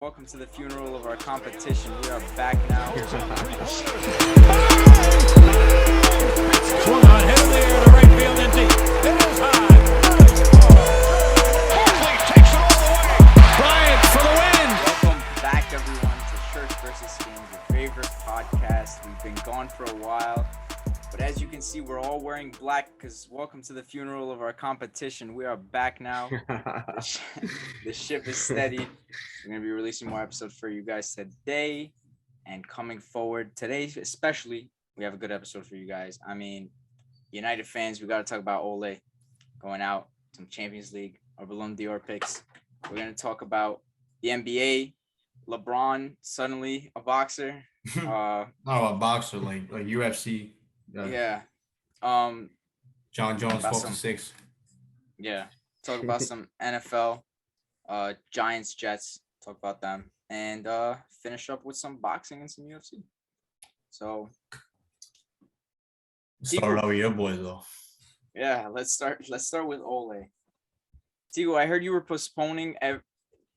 Welcome to the funeral of our competition. We are back now. Swung on, hit in the air to right field and deep. It is high. Barkley takes it all the way. Bryant for the win. Welcome back, everyone, to Shirts vs. Skins, your favorite podcast. We've been gone for a while, but as you can see, we're all wearing black because welcome to the funeral of our competition. We are back now. The ship is steady. We're going to be releasing more episodes for you guys today and coming forward. Today, especially, we have a good episode for you guys. I mean, United fans, we got to talk about Ole going out, some Champions League, our Ballon d'Or picks. We're going to talk about the NBA, LeBron, suddenly a boxer. A boxer, like UFC. Yeah. John Jones, about 4-6. Yeah. Talk about some NFL, Giants, Jets. Talk about them. And finish up with some boxing and some UFC. So Start out with your boys, though. yeah, let's start with Ole. Tigo, I heard you were postponing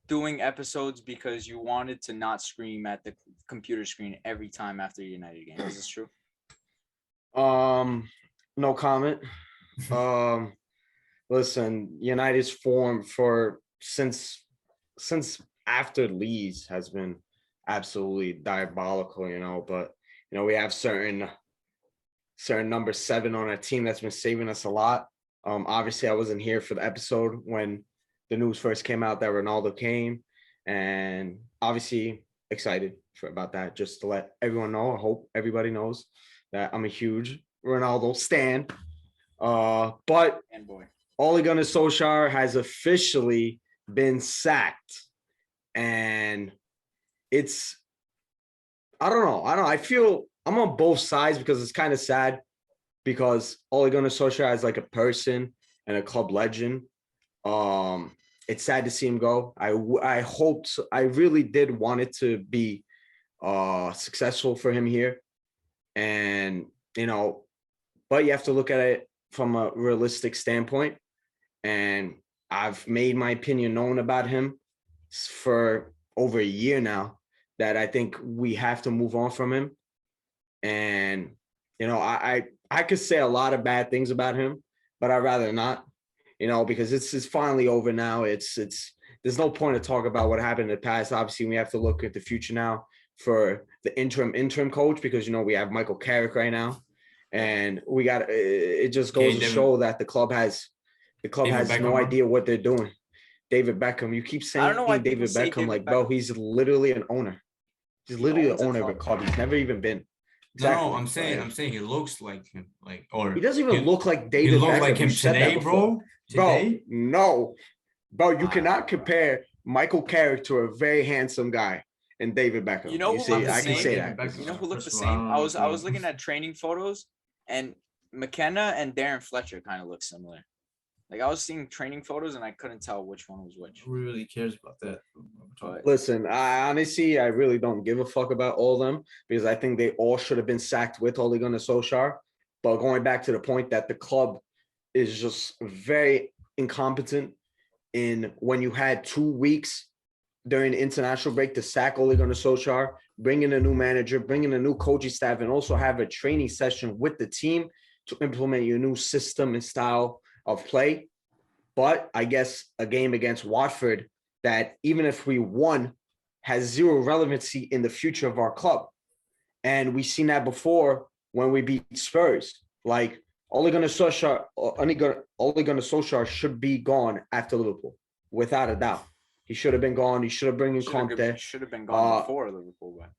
doing episodes because you wanted to not scream at the computer screen every time after a United game. Is this true? No comment. Listen, United's form since after Leeds has been absolutely diabolical, but we have certain number 7 on our team that's been saving us a lot. Obviously I wasn't here for the episode when the news first came out that Ronaldo came, and obviously excited about that. Just to let everyone know, I hope everybody knows that I'm a huge Ronaldo stan. But And boy. Ole Gunnar Solskjaer has officially been sacked, and I don't know. I feel I'm on both sides because it's kind of sad because Ole Gunnar Solskjaer is like a person and a club legend. It's sad to see him go. I hoped, I really did want it to be successful for him here, and but you have to look at it from a realistic standpoint. And I've made my opinion known about him for over a year now, that I think we have to move on from him. And, I could say a lot of bad things about him, but I'd rather not, because it's finally over now. There's no point to talk about what happened in the past. Obviously, we have to look at the future now for the interim coach, because, we have Michael Carrick right now. And it just goes to show that the club has no idea what they're doing. David Beckham, you keep saying David Beckham, like, bro, he's literally an owner. He's literally the owner of a club. He's never even been. Exactly. No, I'm saying he looks like him, or he doesn't even look like David. He looks Beckham. like him today, bro. Today? Bro, no, bro, you cannot compare Michael Carrick to a very handsome guy and David Beckham. I can say that. You know who looked the same? I was looking at training photos, and McKenna and Darren Fletcher kind of look similar. Like, I was seeing training photos and I couldn't tell which one was which. Who really cares about that? Listen, I really don't give a fuck about all of them, because I think they all should have been sacked with Ole Gunnar Solskjaer. But going back to the point that the club is just very incompetent in when you had 2 weeks during the international break to sack Ole Gunnar Solskjaer, bring in a new manager, bring in a new coaching staff, and also have a training session with the team to implement your new system and style of play. But I guess a game against Watford that, even if we won, has zero relevancy in the future of our club. And we've seen that before when we beat Spurs. Like, Ole Gunnar Solskjaer should be gone after Liverpool, without a doubt. He should have been gone. He should have brought in Conte. Should have been gone before Liverpool went.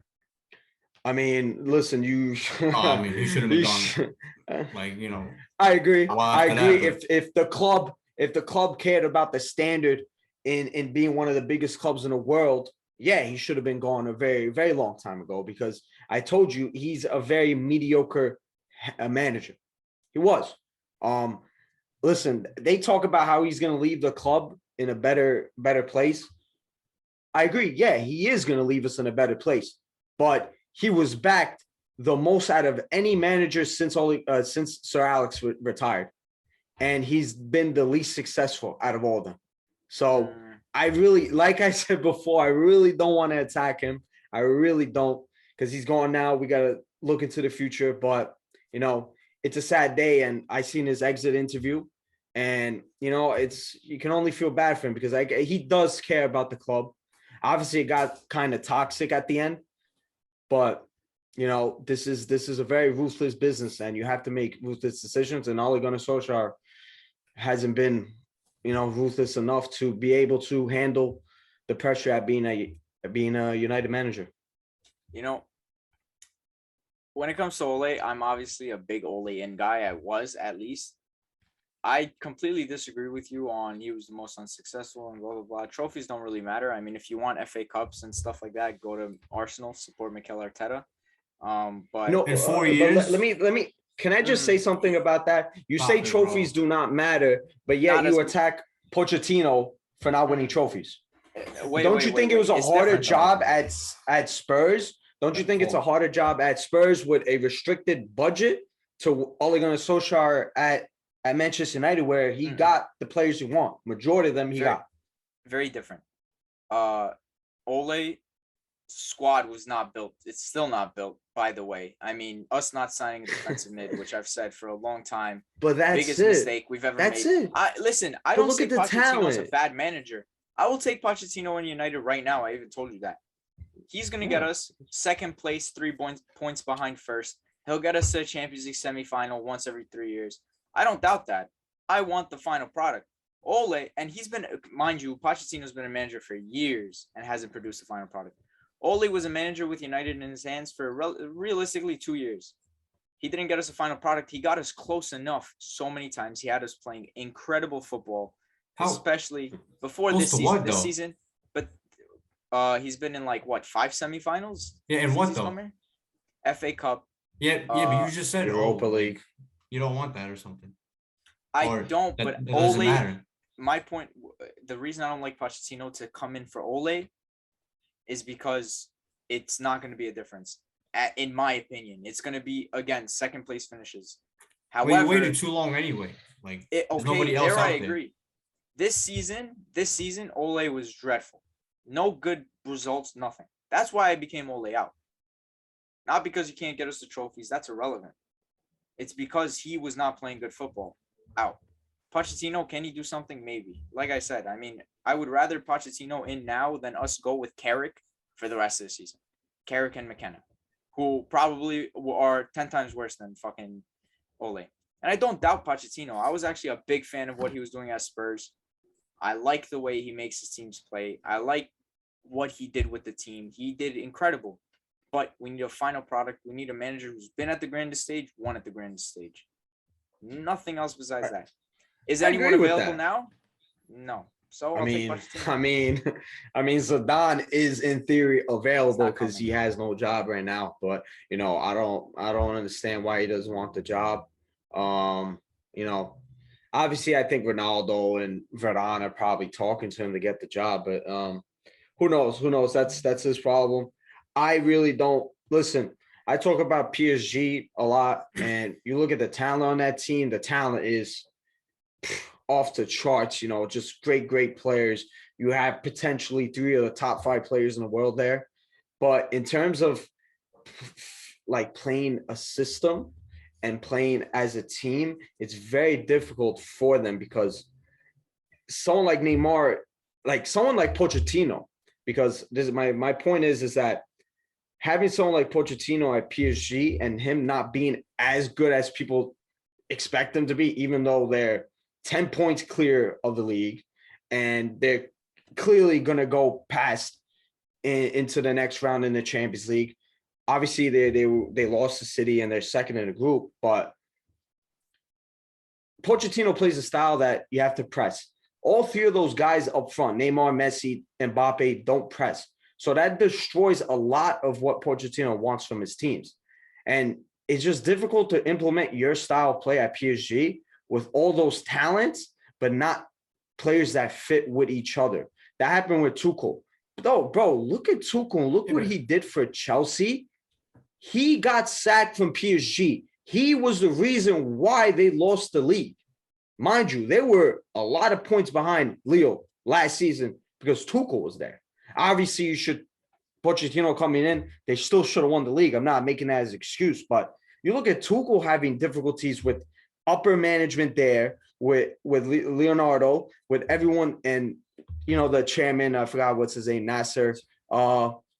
I mean, listen, he should have been gone. I agree. If the club cared about the standard in being one of the biggest clubs in the world, yeah, he should have been gone a very, very long time ago, because I told you he's a very mediocre manager. He was. Listen, they talk about how he's going to leave the club in a better place. I agree. Yeah, he is going to leave us in a better place, but he was backed the most out of any manager since Sir Alex retired, and he's been the least successful out of all of them. So I really, like I said before, I really don't want to attack him. I really don't, because he's gone now. We got to look into the future. But, you know, it's a sad day. And I seen his exit interview. And, you know, you can only feel bad for him because he does care about the club. Obviously, it got kind of toxic at the end. But, you know, this is a very ruthless business, and you have to make ruthless decisions. And Ole Gunnar Solskjaer hasn't been, you know, ruthless enough to be able to handle the pressure at being a United manager. You know, when it comes to Ole, I'm obviously a big Ole in guy. I was, at least. I completely disagree with you on he was the most unsuccessful and blah, blah, blah. Trophies don't really matter. I mean, if you want FA Cups and stuff like that, go to Arsenal, support Mikel Arteta. But No, in 4 years, let me. Can I just say something about that? You say trophies do not matter, but yet you attack Pochettino for not winning trophies. Don't you think it was a harder job at Spurs? Don't you think it's a harder job at Spurs with a restricted budget to Ole Gunnar Solskjaer at Manchester United, where he got the players he want? Majority of them he got. Very different. Ole squad was not built. It's still not built, by the way. I mean, us not signing a defensive mid, which I've said for a long time, but that's biggest mistake we've ever made. That's it. I don't say Pochettino's a bad manager. I will take Pochettino in United right now. I even told you that. He's going to get us second place, 3 points behind first. He'll get us to a Champions League semifinal once every 3 years. I don't doubt that. I want the final product. Ole, and he's been, mind you, Pochettino's been a manager for years and hasn't produced a final product. Ole was a manager with United in his hands for realistically 2 years. He didn't get us a final product. He got us close enough so many times. He had us playing incredible football, especially before this season. But he's been in 5 semifinals? Yeah, and what though? FA Cup. Yeah, but you just said Europa League. You don't want that or something. I don't, but Ole, my point, the reason I don't like Pochettino to come in for Ole is because it's not going to be a difference. In my opinion, it's going to be, again, second place finishes. However, we waited too long anyway. Nobody else out there. I agree. This season, Ole was dreadful. No good results, nothing. That's why I became Ole out. Not because he can't get us the trophies. That's irrelevant. It's because he was not playing good football. Out. Pochettino, can he do something? Maybe. Like I said, I mean, I would rather Pochettino in now than us go with Carrick for the rest of the season. Carrick and McKenna, who probably are 10 times worse than fucking Ole. And I don't doubt Pochettino. I was actually a big fan of what he was doing at Spurs. I like the way he makes his teams play. I like what he did with the team. He did incredible. But we need a final product. We need a manager who's been at the grandest stage, won at the grandest stage. Nothing else besides that. Is anyone available now? No. So I mean, Zidane is in theory available because he has no job right now. But you know, I don't understand why he doesn't want the job. You know, obviously I think Ronaldo and Varane are probably talking to him to get the job, but who knows? Who knows? That's his problem. I really don't listen. I talk about PSG a lot, and you look at the talent on that team. The talent is off the charts, you know, just great players. You have potentially 3 of the top 5 players in the world there. But in terms of playing a system and playing as a team, it's very difficult for them because someone like Neymar, someone like Pochettino, because this is my point is that having someone like Pochettino at PSG and him not being as good as people expect them to be, even though they're 10 points clear of the league and they're clearly going to go past into the next round in the Champions League. Obviously, they lost to City and they're second in the group, but Pochettino plays a style that you have to press. All 3 of those guys up front, Neymar, Messi, and Mbappe, don't press. So that destroys a lot of what Pochettino wants from his teams. And it's just difficult to implement your style of play at PSG with all those talents, but not players that fit with each other. That happened with Tuchel. Bro, look at Tuchel. Look what he did for Chelsea. He got sacked from PSG. He was the reason why they lost the league. Mind you, they were a lot of points behind Lille last season because Tuchel was there. Obviously, Pochettino coming in, they still should have won the league. I'm not making that as an excuse, but you look at Tuchel having difficulties with upper management there, with Leonardo, with everyone, and the chairman, I forgot what's his name, Nasser.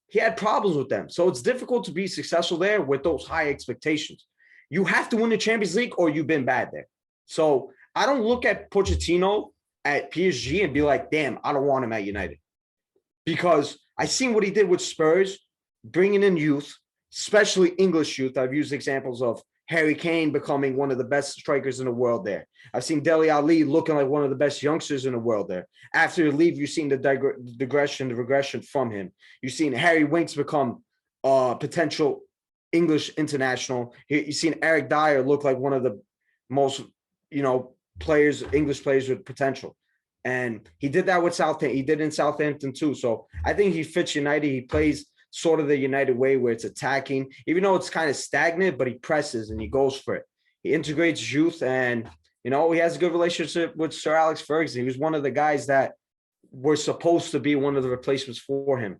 He had problems with them. So it's difficult to be successful there with those high expectations. You have to win the Champions League or you've been bad there. So I don't look at Pochettino at PSG and be like, damn, I don't want him at United. Because I seen what he did with Spurs, bringing in youth, especially English youth. I've used examples of Harry Kane becoming one of the best strikers in the world there. I've seen Dele Alli looking like one of the best youngsters in the world there. After he leave, you've seen the regression from him. You've seen Harry Winks become potential English international. You've seen Eric Dyer look like one of the most, English players with potential. And he did that with Southampton. He did in Southampton too. So I think he fits United. He plays sort of the United way where it's attacking, even though it's kind of stagnant, but he presses and he goes for it. He integrates youth and, he has a good relationship with Sir Alex Ferguson. He was one of the guys that were supposed to be one of the replacements for him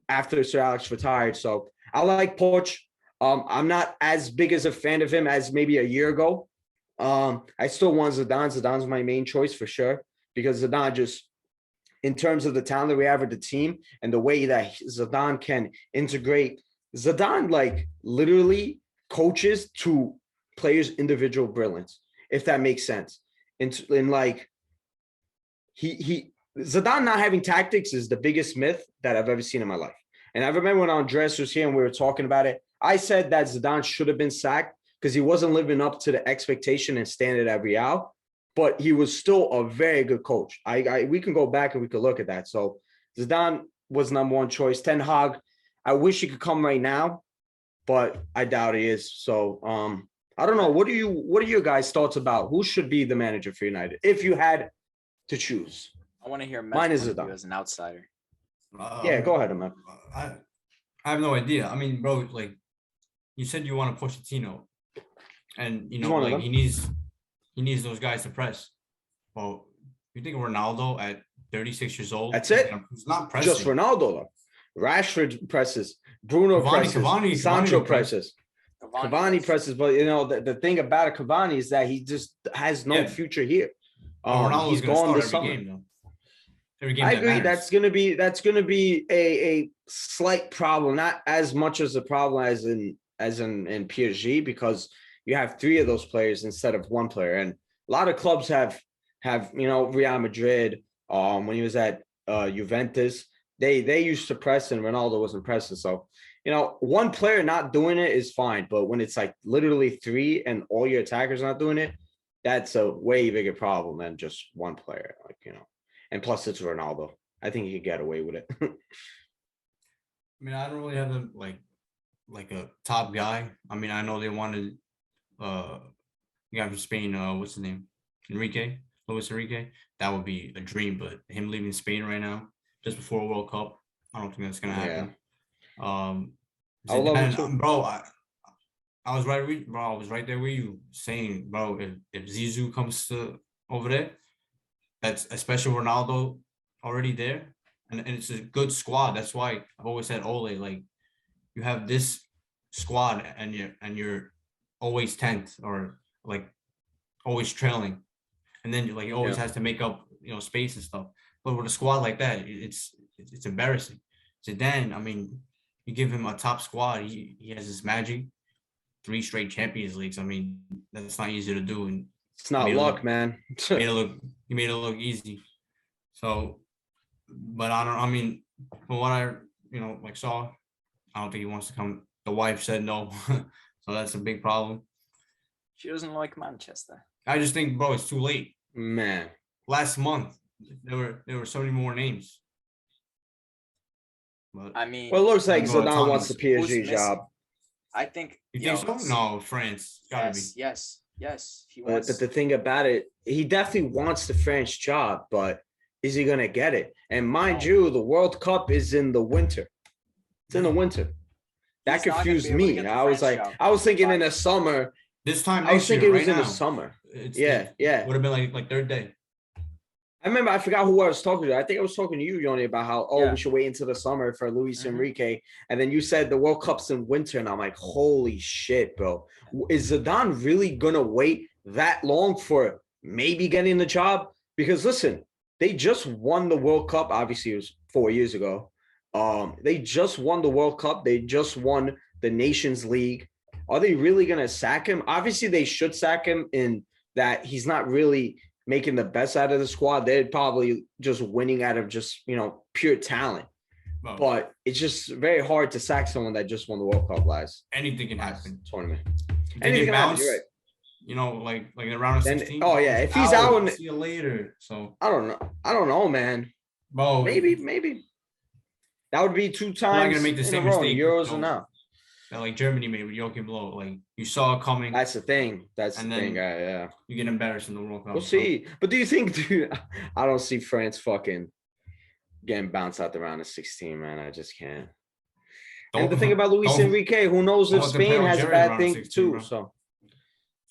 after Sir Alex retired. So I like Poch. I'm not as big as a fan of him as maybe a year ago. I still want Zidane. Zidane's my main choice for sure, because Zidane just, in terms of the talent that we have with the team and the way that Zidane can integrate, Zidane like literally coaches to players' individual brilliance, if that makes sense. And like Zidane not having tactics is the biggest myth that I've ever seen in my life. And I remember when Andres was here and we were talking about it, I said that Zidane should have been sacked because he wasn't living up to the expectation and standard at Real. But he was still a very good coach. We can go back and we could look at that. So Zidane was number one choice. Ten Hag, I wish he could come right now, but I doubt he is. So I don't know. What are your guys' thoughts about who should be the manager for United if you had to choose? I want to hear mine is Zidane as an outsider. Yeah, go ahead, man. I have no idea. I mean, bro, like you said, you want a Pochettino, and like he needs those guys to press. Well, you think Ronaldo at 36 years old? That's it. He's not pressing. Just Ronaldo though. Rashford presses. Bruno presses. Sancho presses. Cavani presses. But the thing about Cavani is that he just has no future here. He's gone this summer. Every game I agree. That's gonna be a slight problem, not as much as a problem as in PSG, because you have three of those players instead of one player. And a lot of clubs have Real Madrid, when he was at Juventus, they used to press and Ronaldo wasn't pressing. So, one player not doing it is fine. But when it's like literally three and all your attackers not doing it, that's a way bigger problem than just one player. And plus it's Ronaldo. I think he could get away with it. I mean, I don't really have like a top guy. I mean, I know they wanted the guy from Spain, what's his name? Luis Enrique. That would be a dream, but him leaving Spain right now, just before a World Cup, I don't think that's gonna happen. Yeah. I love it too. Bro, I was right there with you saying, bro, if Zizou comes to over there, that's especially Ronaldo already there, and it's a good squad. That's why I've always said Ole, like you have this squad and you're always 10th or like always trailing, and then like he always has to make up space and stuff. But with a squad like that, it's embarrassing. Zidane, I mean, you give him a top squad, he has his magic, 3 straight Champions Leagues. I mean, that's not easy to do, and it's not luck, man. He made it look easy. So, but I mean, from what I saw, I don't think he wants to come. The wife said no, so that's a big problem. She doesn't like Manchester. I just think, bro, it's too late. Man, last month there were so many more names. But I mean, well, it looks like Zidane wants the PSG job. I think. You think so? No, France. Gotta be. Yes. He wants. But the thing about it, he definitely wants the French job, but is he gonna get it? And mind you, the World Cup is in the winter. It's in the winter. That confused me. I was thinking in the summer. This time I was thinking year, it was in the summer. Yeah. Would have been like third day. I remember I forgot who I was talking to. I think I was talking to you, Yoni, about how Yeah. we should wait until the summer for Luis Mhm. Enrique, and then you said the World Cup's in winter, and I'm like, holy shit, bro! Is Zidane really gonna wait that long for maybe getting the job? Because listen, they just won the World Cup. Obviously, it was 4 years ago. They just won the World Cup. They just won the Nations League. Are they really gonna sack him? Obviously, they should sack him in that he's not really making the best out of the squad. They're probably just winning out of just, pure talent. Well, But it's just very hard to sack someone that just won the World Cup last anything can happen. tournament. If they Anything can can happen, bounce, you're right. like in the round of Then- 16. oh, yeah, if he's out in- see you later. So I don't know, man. bro, Maybe. That would be 2 not times gonna make the in a same row, mistake, Euros and now. that like Germany made with Joachim Low. Like you saw it coming, That's the thing. That's And the then- thing. Yeah. you get embarrassed in the World Cup. We'll see. But do you think, dude, I don't see France fucking getting bounced out the round of 16, man. I just can't. And the thing about Luis Enrique, who knows don't if let them play Spain has a Algeria bad round of thing 16, too. bro. So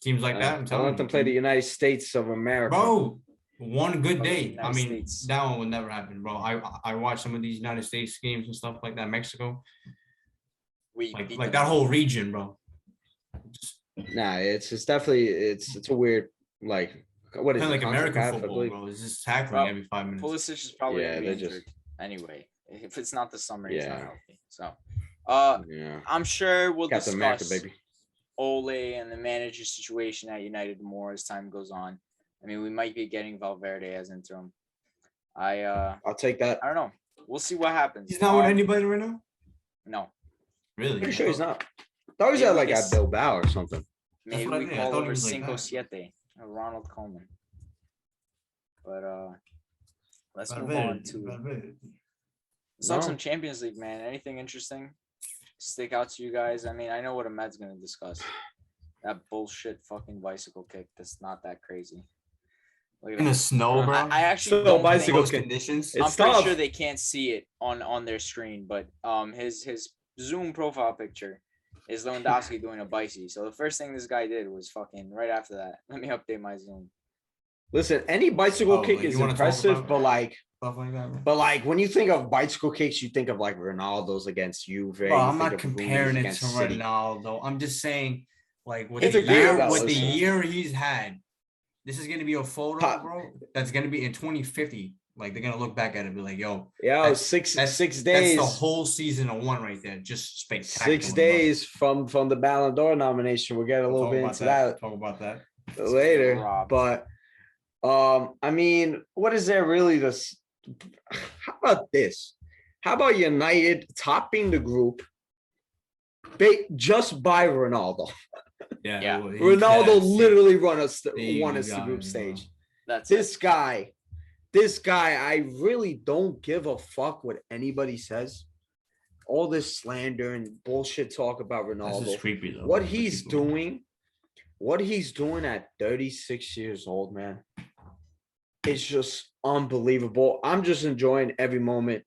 teams like that, I'm don't telling let you, them play the United States of America. bro. One good Oh, day. United I mean, States. that one would never happen, bro. I watched some of these United States games and stuff like that, Mexico, We like beat like them. that whole region, bro. Just Nah, it's definitely it's a weird like what is kind it? of like American CONCACAF, I football, believe. bro. It's just tackling Bro, every 5 minutes. Pulisic is probably Yeah, gonna be they injured just- anyway. If it's not the summer, he's not Yeah. healthy. So, Yeah, I'm sure we'll Captain America, discuss baby. Ole and the manager situation at United more as time goes on. I mean, we might be getting Valverde as interim. I'll take that. I don't know. We'll see what happens. He's not with anybody right now. No, Really? Pretty sure he's not. Thought he was Maybe at like this- at Bilbao or something. That's maybe what I we think. I call thought he over was like Cinco that. Siete, Ronald Koeman. But let's move Valverde, on to Valverde. let's talk No. some Champions League, man. Anything interesting stick out to you guys? I mean, I know what Ahmed's gonna discuss. That bullshit fucking bicycle kick. That's not that crazy. Look at In the that. snow, bro. I actually So don't bicycle Those think, kick. conditions. It's I'm pretty tough. sure they can't see it on their screen, but his Zoom profile picture is Lewandowski doing a bicy. So the first thing this guy did was fucking right after that. Let me update my Zoom. Listen, any bicycle Oh, kick like, is you wanna talk impressive, about- but like Stuff like that, bro. when you think of bicycle kicks, you think of like Ronaldo's against Juve. Bro, you I'm think not of Rooney's comparing it against to City. Ronaldo. I'm just saying, like, with It's the a great year, goal, with the listen. year he's had, this is gonna be a photo, Pop. bro. That's gonna be in 2050. Like, they're gonna look back at it and be like, "Yo, Yeah, That's- six that's days. the whole season of one right there. Just spectacular." 6 bro. days from the Ballon d'Or nomination. We'll get a We'll little talk bit about into that. that Talk about that. later. robbed. But I mean, what is there really this? How about this? How about United topping the group just by Ronaldo? Yeah. well, Ronaldo that's it. literally There won you us the go, group bro. stage. That's it. This guy, I really don't give a fuck what anybody says. All this slander and bullshit talk about That's just Ronaldo. creepy though. What Like, he's people- doing at 36 years old, man, it's just unbelievable. I'm just enjoying every moment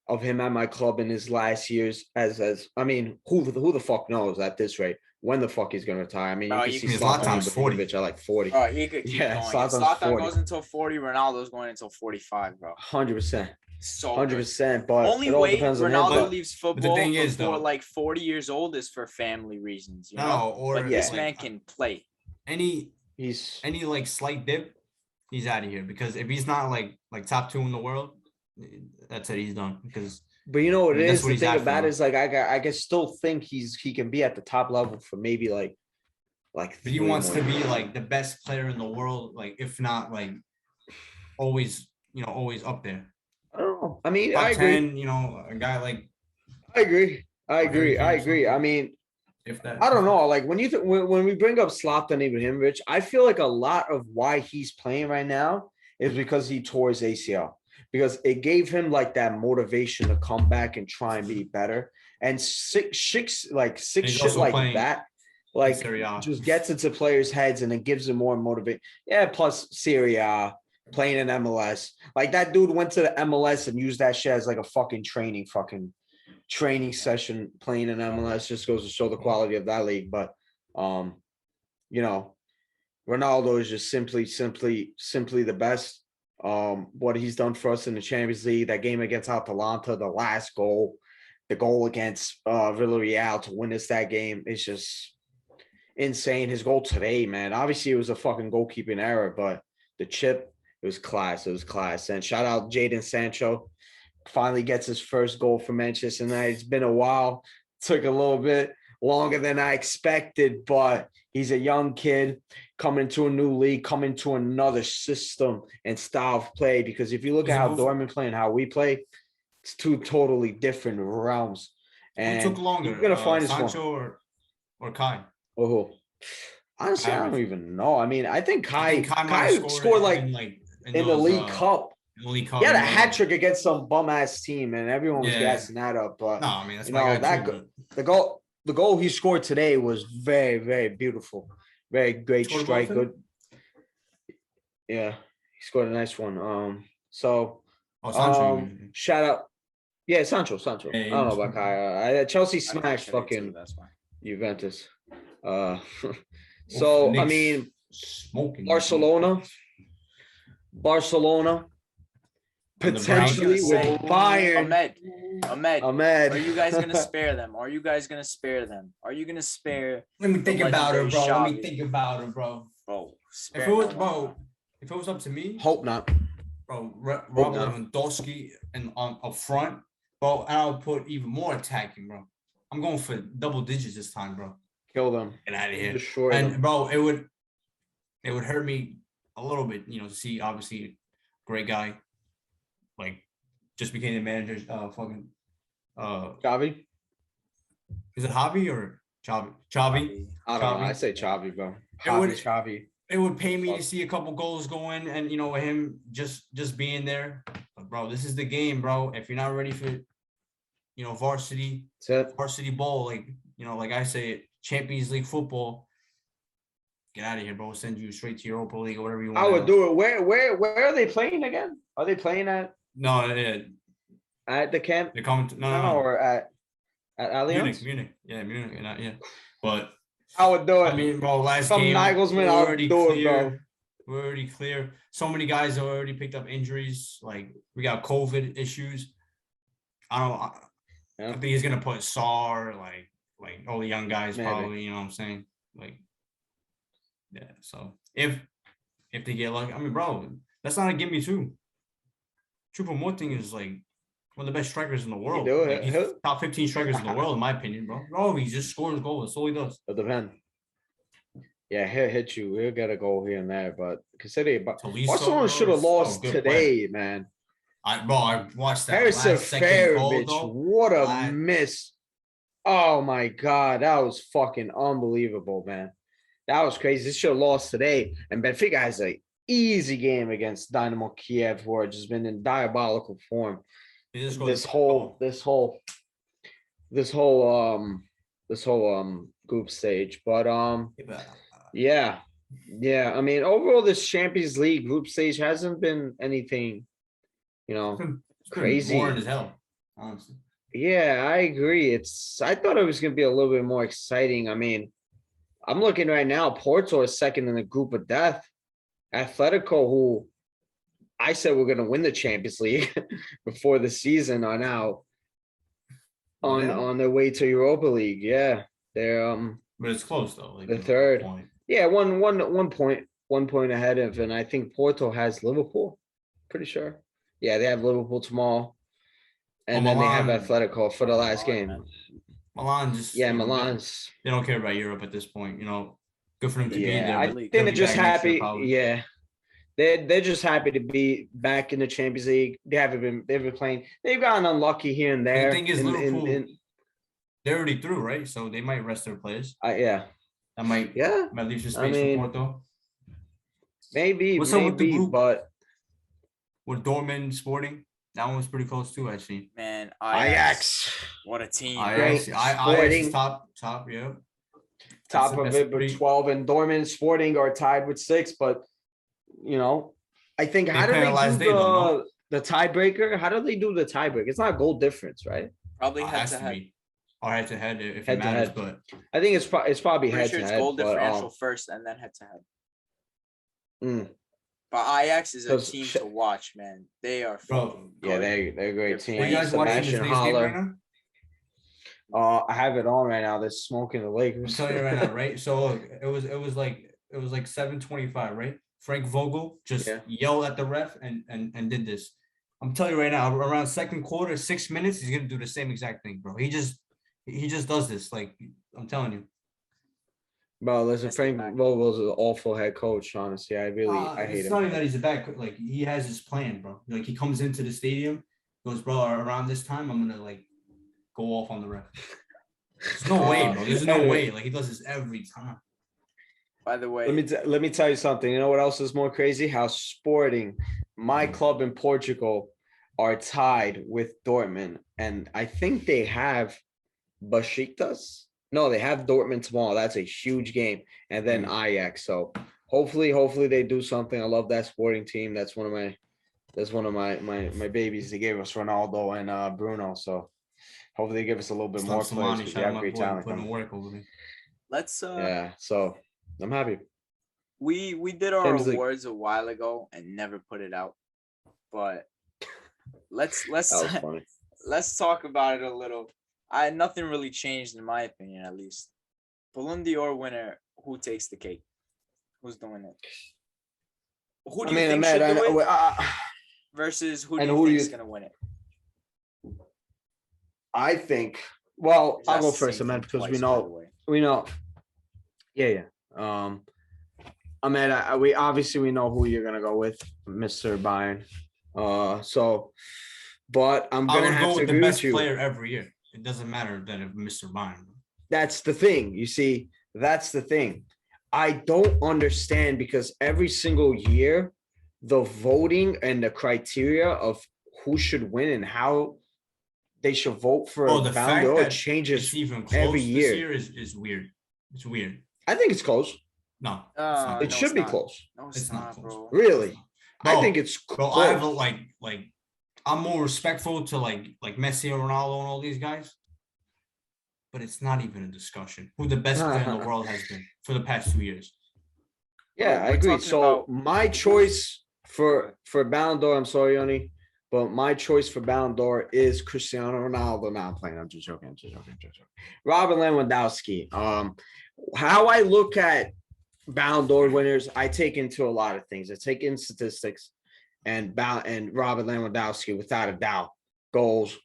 of him at my club in his last years. As I mean, who the fuck knows at this rate when the fuck he's gonna retire? I mean, Bro, you you can see can- Zlatan Zlatan's 40. Ibrahimovic at like 40. Bro, he could keep Yeah, going. If Zlatan's Zlatan 40. goes until 40, Ronaldo's going until 45, bro. 100%, So good. 100%. But Only it all way depends on him. Ronaldo But leaves football thing is, before though- like 40 years old is for family reasons, you know? No, or But this like, man can play. any he's like slight dip, he's out of here. Because if he's not like top 2 in the world, that's it. He's done. Because But you know what I mean, it that's is? what The he's thing after about now. it is like I can still think he can be at the top level for maybe like but 3 he wants more to be years. like the best player in the world. Like if not like always, always up there. I don't know. I mean, Top I agree. 10. A guy like I agree. I Harry agree. I Kane or agree. I something. mean, if that. I don't know. Like when when we bring up Zlatan Ibrahimovic, I feel like a lot of why he's playing right now is because he tore his ACL. Because it gave him like that motivation to come back and try and be better. And six he's shit also like playing that, like Serie A. just gets into players' heads and it gives them more motivation. Yeah, plus Serie A, playing in MLS. Like that dude went to the MLS and used that shit as like a fucking training session playing in MLS. Just goes to show the quality of that league. But Ronaldo is just simply the best. What he's done for us in the Champions League, that game against Atalanta, the last goal, the goal against Villarreal to win us that game is just insane. His goal today, man. Obviously, it was a fucking goalkeeping error, but the chip, it was class. It was class. And shout out Jadon Sancho. Finally gets his first goal for Manchester United. It's been a while. Took a little bit longer than I expected, but he's a young kid coming to a new league, coming to another system and style of play. Because if you look at how Dortmund play and how we play, it's two totally different realms. And who took longer? You're gonna find Sancho or Kai? Oh, honestly, I don't even know. I mean, I think Kai scored like in the League Cup. In the League Cup. He had a hat trick against some bum ass team, and everyone was gassing that up. But no, I mean that's my guy too, the goal he scored today was very, very beautiful, very great strike. Good. Yeah, he scored a nice one. Sancho. Shout out. Yeah, Sancho. Yeah, I don't know about Kai. Chelsea smashed fucking Juventus. So I mean, Barcelona potentially with Bayern. Ahmed, are you guys gonna spare them? Are you gonna spare? Let me think about it, bro. Xavi? Let me think about it, bro. If it was up to me, hope not, bro. Robert Lewandowski and up front, bro. And I'll put even more attacking, bro. I'm going for double digits this time, bro. Kill them. Get out of here. Destroy and them. Bro, it would hurt me a little bit, to see obviously great guy, like just became the manager. Fucking Xavi. Is it Javi or Xavi? Xavi. I don't know. I say Xavi, bro. Xavi. It would pay me to see a couple goals go in, and him just being there. But bro, this is the game, bro. If you're not ready for, varsity ball, like I say, Champions League football, get out of here, bro. We'll send you straight to Europa League or whatever you want. I would do it. Where are they playing again? Are they playing at? No, at the camp. They're coming to, no, or at Allianz. Munich. Yeah, Munich. Yeah, but I would do it. I mean, bro, last Some game, Nagelsmann, I would do it, bro. We're already clear. So many guys have already picked up injuries. Like we got COVID issues. I think he's gonna put Sar, like all the young guys. Maybe. Probably. You know what I'm saying? Like, yeah. So if they get lucky, I mean, bro, that's not a gimme too. Choupo-Moting is like one of the best strikers in the world. He's top 15 strikers in the world, in my opinion, bro. Bro, he just scores goals. That's all he does. It depends. Yeah, he'll hit you. He'll get a goal here and there, but consider Barcelona should have lost today, man. I watched that. Harrison Fairovich, what a miss! Oh my god, that was fucking unbelievable, man. That was crazy. This should have lost today, and Benfica has an easy game against Dynamo Kiev, who have just been in diabolical form. This whole group stage, but yeah. I mean, overall, this Champions League group stage hasn't been anything, crazy. Boring as hell, honestly. Yeah, I agree. I thought it was going to be a little bit more exciting. I mean, I'm looking right now. Porto is second in the group of death. Atletico, who I said we're going to win the Champions League before the season, are now on their way to Europa League. Yeah, they're but it's close though. The third. Yeah, one point ahead of, and I think Porto has Liverpool. Pretty sure. Yeah, they have Liverpool tomorrow, and then Milan, they have Atletico for the last game. Milan just Milan's. They don't care about Europe at this point. Good for them to be there. I think they're just happy. Yeah, they're just happy to be back in the Champions League. They've been playing. They've gotten unlucky here and there. The thing is, Liverpool, they're already through, right? So they might rest their players. Yeah. That might leave some space for Porto. Maybe. What's up with the group? But with Dortmund Sporting, that one was pretty close too, actually. Man, Ajax. What a team. Ajax is top, yeah. Top of it, but 12, and Dortmund Sporting are tied with 6. But I think how do they do the tiebreaker? How do they do the tiebreaker? It's not goal difference, right? Probably head to head. Or head to head if it matters, but I think it's probably head to head. It's goal differential first and then head to head. But Ajax is a Because team sh- to watch, man. They are Bro, fucking Yeah, good. they're a great They're team. Are you guys watching Smash this and next game right holler. now? I have it on right now. They're smoking the I'm Lakers. telling you right now, right? So look, it was like 7:25, right? Frank Vogel just Yeah. yelled at the ref and did this. I'm telling you right now, around second quarter, 6 minutes, he's gonna do the same exact thing, bro. He just does this. Like I'm telling you. Bro, listen, That's the Frank fact. Vogel's an awful head coach. Honestly, I hate It's him. not even that he's a bad like he has his plan, bro. Like he comes into the stadium, goes, bro, around this time, I'm gonna like go off on the ref. There's no way, bro. There's no way. Like he does this every time. By the way, Let me tell you something. You know what else is more crazy? How Sporting, my club in Portugal, are tied with Dortmund, and I think they have Besiktas. No, they have Dortmund tomorrow. That's a huge game, and then Ajax. So hopefully they do something. I love that Sporting team. That's one of my babies. They gave us Ronaldo and Bruno. So hopefully they give us a little bit It's more not players Somani, because shout they out have my great boy, talent. putting coming. work over there. let's Yeah, so I'm happy. we did our Champions League. awards a while ago and never put it out. But let's That was funny. let's talk about it a little. Nothing really changed in my opinion, at least. Ballon d'Or winner, who takes the cake? Who's doing it? Who do you think should do it versus who do you think is gonna win it? I think. Well, Because I'll go that's the first, same Ahmed, thing because twice, we by the know. way. We know. Yeah. Ahmed, we obviously know who you're gonna go with, Mr. Bayern. But I'm I gonna would have go to with the agree best with you. player every year. It doesn't matter that if Mr. Bayern. That's the thing. You see, that's the thing. I don't understand because every single year, the voting and the criteria of who should win and how they should vote for Oh, a the Ballon fact d'Or that changes it's even close every this year. year is weird. It's weird. I think it's close. No, It No, should it's be not. close. No, it's not close. bro. Really? Bro, I think it's Bro, close. I have a, like I'm more respectful to like Messi and Ronaldo and all these guys, but it's not even a discussion who the best player in the world has been for the past 2 years. Yeah, Bro, I we're agree. talking So about- my choice for Ballon d'Or, I'm sorry, Yoni, but my choice for Ballon d'Or is Cristiano Ronaldo. No, I'm playing. I'm just joking. Robert Lewandowski. How I look at Ballon d'Or winners, I take into a lot of things. I take in statistics, and Robert Lewandowski, without a doubt, goals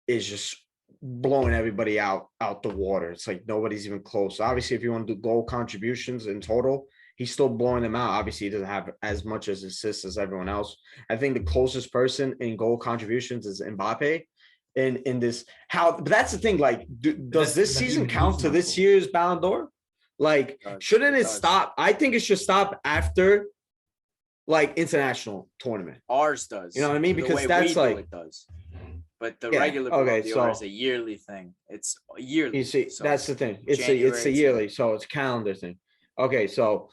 is just blowing everybody out the water. It's like nobody's even close. Obviously, if you want to do goal contributions in total, he's still blowing them out. Obviously, he doesn't have as much as assists as everyone else. I think the closest person in goal contributions is Mbappe. In this, but that's the thing. Like, does this season count to this year's Ballon d'Or? Like, shouldn't it stop? I think it should stop after like international tournament. Ours does. You know what I mean? The Because way that's we do like it does. But the Yeah, regular okay, Ballon d'Or is so- a yearly thing. It's yearly. You see, so that's the thing. It's a January, yearly, so it's calendar thing. Okay, so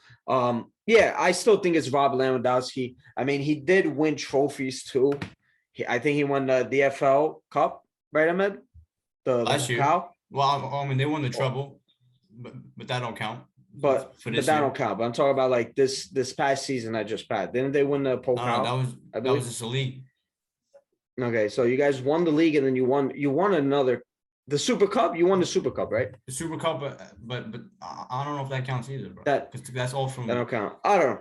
yeah, I still think it's Robert Lewandowski. I mean, he did win trophies too. I think he won the DFL Cup, right, Ahmed? The Last year. Pokal? Well, I mean, they won the treble, but that don't count. But for that this year. don't count. But I'm talking about like this past season that just passed. Didn't they win the Pokal? No, that believe- was just a league. Okay, so you guys won the league and then you won another the Super Cup. You won the Super Cup, right? The Super Cup, but I don't know if that counts either, bro. That- Because that's all from That don't count. I don't know.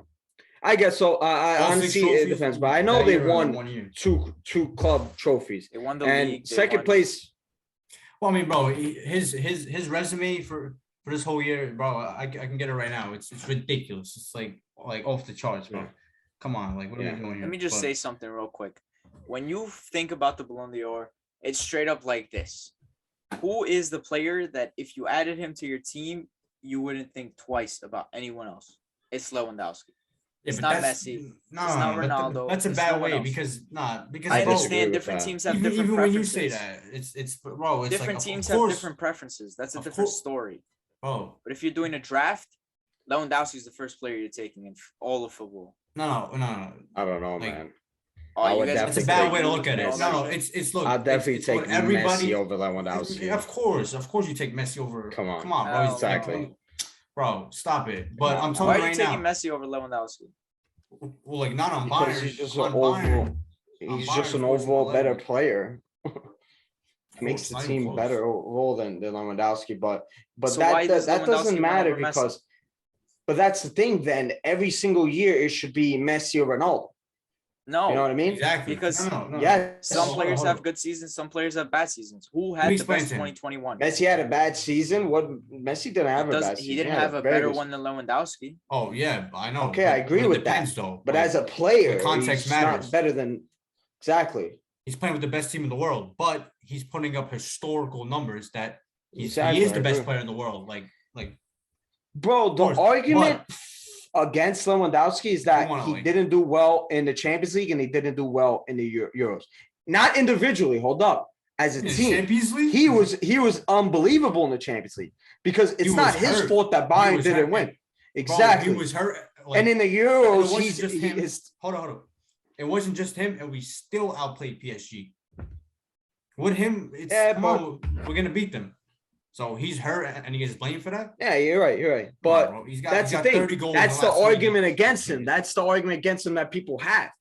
I guess so. I all honestly 6 it trophies depends, but I know that they year or won 1 year. two club trophies. They won the And league. they second won- place, Well, I mean, bro, his resume for this whole year, bro, I can get it right now. It's ridiculous. It's like off the charts, bro. Yeah. Come on, like what are Yeah. we doing here? Let me just But- say something real quick. When you think about the Ballon d'Or, it's straight up like this. Who is the player that if you added him to your team, you wouldn't think twice about anyone else? It's Lewandowski. Yeah, It's but not that's- Messi. No, It's not but Ronaldo. that's a It's bad no one way else. because I bro, disagree understand with different that. teams have even different when you preferences. say that, it's bro, it's Different like, teams of have course, different preferences. That's a Of different course. story. bro. But if you're doing a draft, Lewandowski is the first player you're taking in all of football. No. I don't know, Like, man. Oh, I you would guys That's a definitely bad take way to look at it. all No, that shit? it's look. I'll definitely it's take what everybody. Messi over Lewandowski. Of course, you take Messi over. Come on. come on, bro. Hell He's Exactly. no. Bro, stop it. But I'm Why telling are you you right taking now, Messi over Lewandowski? Well, like not on Because Bayern. he's just on an overall, Bayern. he's Bayern, just an of course, overall on better level. player. Of Makes course, the not even team close. better overall than Lewandowski, but So why does that doesn't Lewandowski win matter over Messi? because. But that's the thing. Then every single year it should be Messi or Ronaldo. No, You know what I mean? Exactly. Because no. Yes. some Hold on, players hold have on. good seasons, some players have bad seasons. Who Let me had the explain best to him. 2021? Messi had a bad season. What Messi didn't have a bad season. He didn't have a very better good one than Lewandowski. Oh yeah, I know. Okay, I agree it with that. depends, though. But Like, as a player, context he's matters. not better than exactly. he's playing with the best team in the world, but he's putting up historical numbers that he Exactly, is the I best agree. player in the world. Like Bro, the course, argument against Lewandowski is that wanna, he like- didn't do well in the Champions League and he didn't do well in the Euros. Not individually. Hold up. As a in the team, Champions League, he was unbelievable in the Champions League because it's He not was his hurt. fault that He Bayern was didn't hurt. win. Bro, Exactly. he was hurt. Like, And in the and it Euros, wasn't he's just him. his, Hold on. It wasn't just him, and we still outplayed PSG. With him, it's Yeah, come but- on, we're gonna beat them. So he's hurt, and he gets blamed for that. yeah, you're right. You're right. Come on, But bro. He's got that's the 30 thing. goals. That's in the last 3 argument years. against him. That's the argument against him that people have.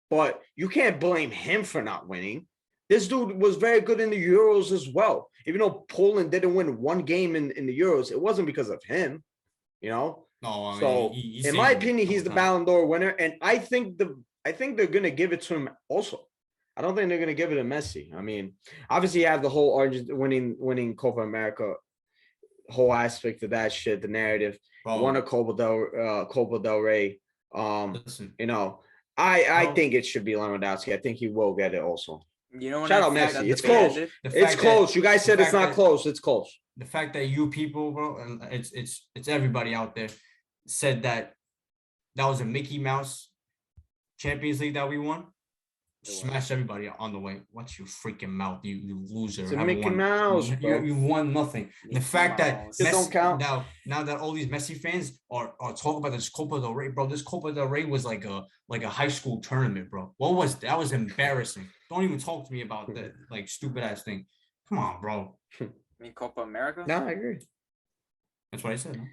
But you can't blame him for not winning. This dude was very good in the Euros as well. Even though Poland didn't win one game in the Euros, it wasn't because of him, you know? No, I mean, So he in my saved him opinion, a he's the couple times. Ballon d'Or winner. And I think they're gonna give it to him also. I don't think they're gonna give it to Messi. I mean, obviously you have the whole Argentina winning Copa America whole aspect of that shit, the narrative. Bro, Won a Copa del Rey. listen, You know, I Bro. think it should be Lewandowski. I think he will get it also. You know when Shout I out think Messi. that It's debate close. ended? the It's fact that- close. You guys the said it's fact not that- close. It's close. The fact that you people, bro, and it's everybody out there said that was a Mickey Mouse Champions League that we won. Smash everybody on the way. Watch your freaking mouth, you loser. It's a Haven't Mickey won- Mouse, you, bro. you won nothing. The Mickey fact that Mouse. It don't count. now that all these Messi fans are talking about this Copa del Rey, bro. This Copa del Rey was like a high school tournament, bro. What was that? Was embarrassing. Don't even talk to me about that like stupid ass thing. Come on, bro. I mean Copa America? No, I agree. That's what I said. No?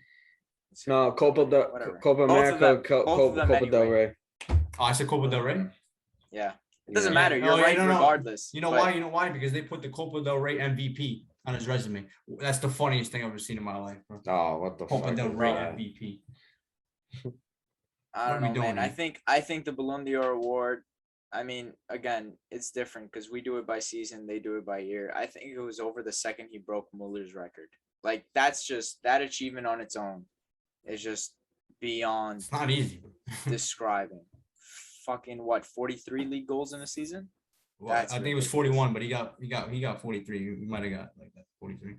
No, Whatever. Copa Both of America, them- both of them Copa del anyway. Rey. Oh, I said Copa del Rey. Yeah. It doesn't Yeah. matter. You're Oh, yeah, right no. regardless. You know but why? You know why? Because they put the Copa del Rey MVP on his resume. That's the funniest thing I've ever seen in my life, bro. Oh, what the Copa fuck? del is Rey that? MVP. I What don't are we know, doing man. here? I think the Ballon d'Or award. I mean, again, it's different because we do it by season, they do it by year. I think it was over the second he broke Muller's record. Like that's just that achievement on its own is just beyond It's not easy. describing. Fucking what? 43 league goals in a season? Well, That's I think it was ridiculous. 41, but he got 43. He might have got like that 43.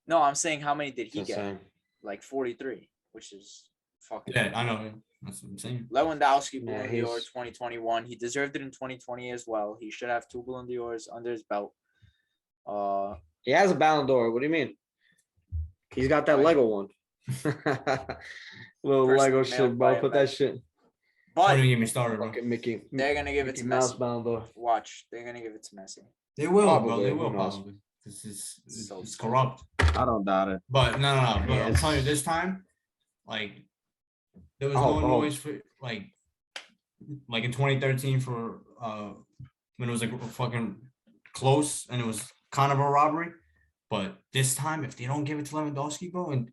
No, I'm saying how many did he Just get? saying. Like 43, which is fucking. Yeah, I know. That's what I'm saying. Lewandowski Yeah, Ballon d'Or he's- 2021. He deserved it in 2020 as well. He should have 2 Ballon d'Ors under his belt. He has a Ballon d'Or. What do you mean? He's got that Lego one. Little Personally Lego mailed shit, by bro. a Put that shit. Don't but even get me started, bro. Fucking Mickey. they're gonna give it Mickey to Mouse Messi. Ballon d'Or. Watch, they're gonna give it to Messi. They will, bro. Probably, They who will knows? probably. It's So it's sad. corrupt. I don't doubt it. But no. But I'm Yes. telling you, this time, like, there was Oh, no oh. noise for like in 2013 for when it was like fucking close and it was kind of a robbery. But this time, if they don't give it to Lewandowski, bro, and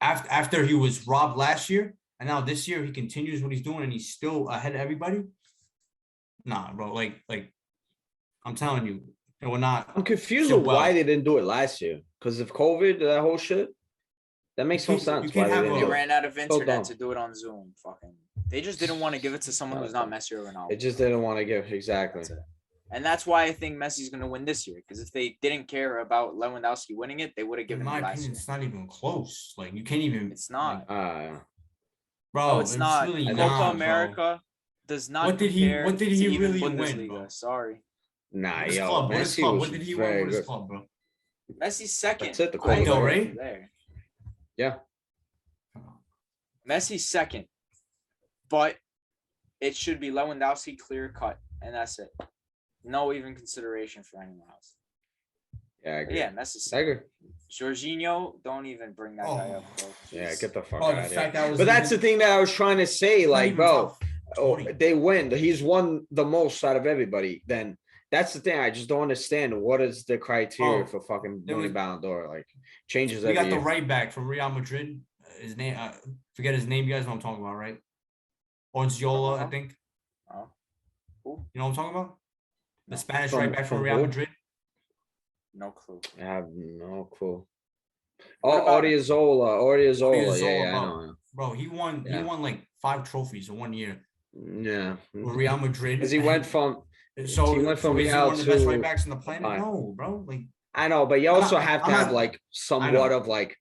after he was robbed last year, and now this year he continues what he's doing and he's still ahead of everybody. Nah, bro. Like I'm telling you, it will not. I'm confused So with why well. they didn't do it last year. Because of COVID, that whole shit. That makes no You can't- sense. you can't why have they They didn't do it. ran out of So internet dumb. to do it on Zoom. Fucking. They just didn't want to give it to someone who's not Messi or Ronaldo. It just didn't want to give exactly. That's it. And that's why I think Messi's gonna win this year. Because if they didn't care about Lewandowski winning it, they would have In given my it last opinion, year. it's not even close. Like you can't even. It's not. Bro. No, it's not. Really Copa not, bro. America does not. What did he- compare what did to he even really win, Bundesliga. bro? Sorry, Nah, What is yo, club? What is Messi club? was What did he win? very What is good. club, bro? Messi's second. That's it, the I Copa agree del with Rey? you there. Yeah. Messi's second, but it should be Lewandowski clear cut, and that's it. No even consideration for anyone else. Yeah, I But agree. yeah, Messi's I agree. Jorginho, don't even bring that guy up, bro. Yeah, Jeez. get the fuck Bro, out the of fact here. that was But that's the even- thing that I was trying to say. not Like, even bro, top 20. they win. He's won the most out of everybody. Then that's the thing. I just don't understand. What is the criteria for fucking there winning was- Ballon d'Or? Like, changes We every got the year. right back from Real Madrid. His name, forget his name. You guys know what I'm talking about, right? Orziola, I think. Oh. Who? You know what I'm talking about? The No. Spanish From- right back from from Real who? Madrid. No clue. I have no clue. What Oh, about- Audiozola. Yeah, I bro. know. Bro, he won. Yeah. He won like 5 trophies in 1 year Yeah, with Real Madrid. because he went from. So he went from is he Real one of the best to right backs in the planet? Bayern. No, bro. Like, I know, but you also not- have to I'm have not- like I somewhat know. of like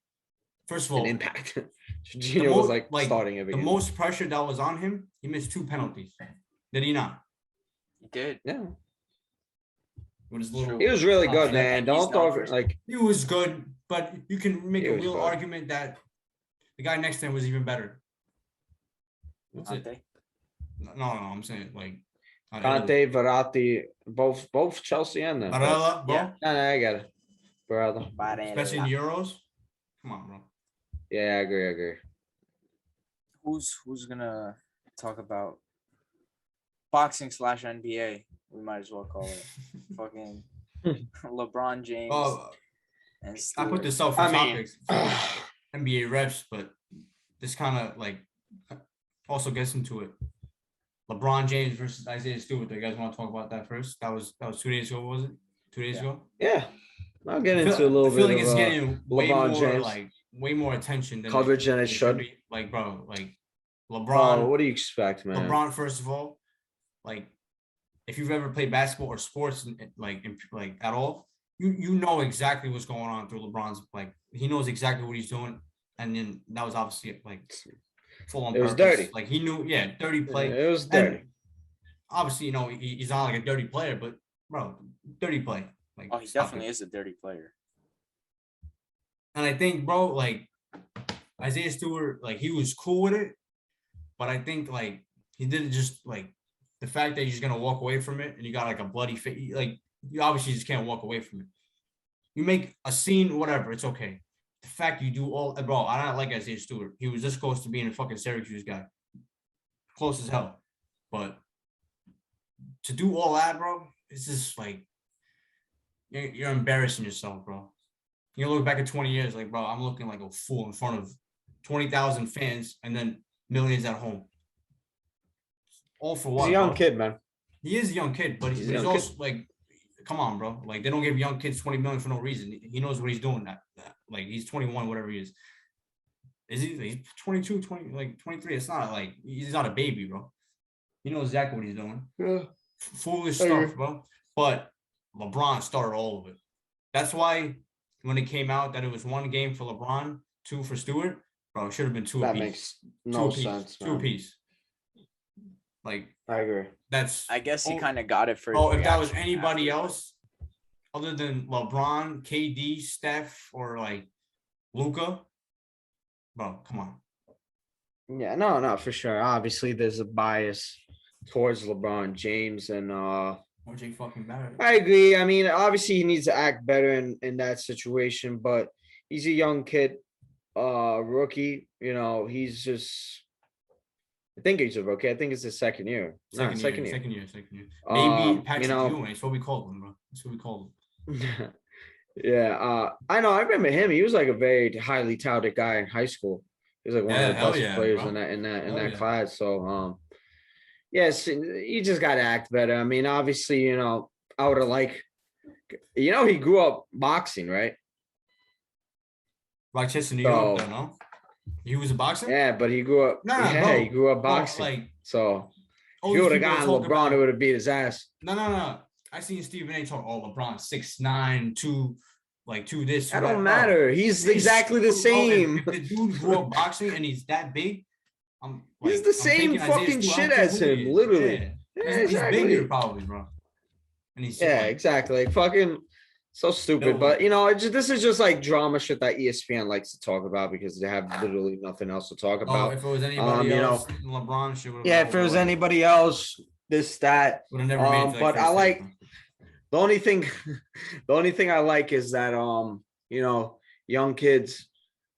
first of an all, impact. the Jorginho was most starting every the game. most pressure that was on him. He missed 2 penalties. Did he not? He did. Yeah, With his little, he was really Oh, good, yeah, man. and he's Don't known talk for- like he was good, but you can make He a was real good. argument that the guy next to him was even better. That's Aren't it. they? No, I'm saying like Conte, Verratti, both Chelsea and them. Barella, bro. Yeah. No, I get it, brother. Especially in Barella. Euros. Come on, bro. Yeah, I agree. Who's gonna talk about boxing / NBA? We might as well call it fucking LeBron James Oh, and I Stewart. put this up for I mean, topics, NBA refs, but this kind of like also gets into it. LeBron James versus Isaiah Stewart. Do you guys want to talk about that first? That was 2 days ago, was it? 2 days Yeah. ago. Yeah, I'll get I into feel, a little I feel bit like it's of getting way LeBron more James. way more attention than Coverage than it should. be. Like, bro, like bro. LeBron. What do you expect, man? LeBron, first of all, like if you've ever played basketball or sports like at all, you know exactly what's going on through LeBron's, like he knows exactly what he's doing, and then that was obviously like full on. It was purpose. dirty. Like he knew, yeah, dirty play. It was dirty. And obviously, you know, he's not like a dirty player, but bro, dirty play. Like, Oh, he stop definitely it. is a dirty player. And I think, bro, like Isaiah Stewart, like he was cool with it, but I think like he didn't just like the fact that he's gonna walk away from it and you got like a bloody face, like you obviously just can't walk away from it. You make a scene, whatever, it's okay. The fact you do all, bro, I don't like Isaiah Stewart. He was this close to being a fucking Syracuse guy, close as hell. But to do all that, bro, it's just like you're embarrassing yourself, bro. You look back at 20 years, like, bro, I'm looking like a fool in front of 20,000 fans and then millions at home. All for what? He's a young bro? kid, man. He is a young kid, but He's he's a young also like, come on, bro. Like, they don't give young kids 20 million for no reason. He knows what he's doing. Like, he's 21, whatever he is. Is he? He's 22, 20, like 23. It's not like he's not a baby, bro. He knows exactly what he's doing. Yeah. Foolish I stuff, agree. bro. But LeBron started all of it. That's why when it came out that it was 1 game for LeBron, 2 for Stewart, bro, it should have been 2 That apiece. makes no 2 apiece. sense, 2 man. apiece. Like, I agree. that's. I guess he oh, kind of got it for. Oh, his if that was reaction anybody afterwards. else other than LeBron, KD, Steph, or like Luca, bro, come on. Yeah, no, for sure. Obviously, there's a bias towards LeBron James, and RJ fucking Barrett. I agree. I mean, obviously, he needs to act better in that situation, but he's a young kid, rookie. You know, he's just. I think he's a rookie. I think it's his second year. Second year. Maybe Maybe Patrick you know, Ewing. That's what we called him, bro. That's what we called him. yeah. I know. I remember him. He was like a very highly touted guy in high school. He was like one Yeah, of the hell best yeah, players bro. in Hell that yeah. class. So, yes, you just got to act better. I mean, obviously, you know, I would have he grew up boxing, right? Rochester, New York, So- though, no? He was a boxer? Yeah, but he grew up. No, yeah, bro. he grew up Bro, boxing. like, So all if you these would have people gotten talk LeBron, about- it would have beat his ass. No. I seen Stephen A. talk, LeBron 6'9", 2 this. That two don't bro. matter. He's exactly the Bro, same. If the dude grew up boxing and he's that big, He's the same taking Isaiah fucking Stewart. I shit don't care as who he him, is. literally. Yeah. Yeah, He's exactly. bigger probably, bro. And he's Yeah, like, exactly. Like fucking so stupid. No. But you know, this is just like drama shit that ESPN likes to talk about because they have literally nothing else to talk oh, about. if it was anybody you else, LeBron shit would have. Yeah, if it was anybody else, this, that. would have never made it to But first I take, like bro. the only thing I like is that you know, young kids,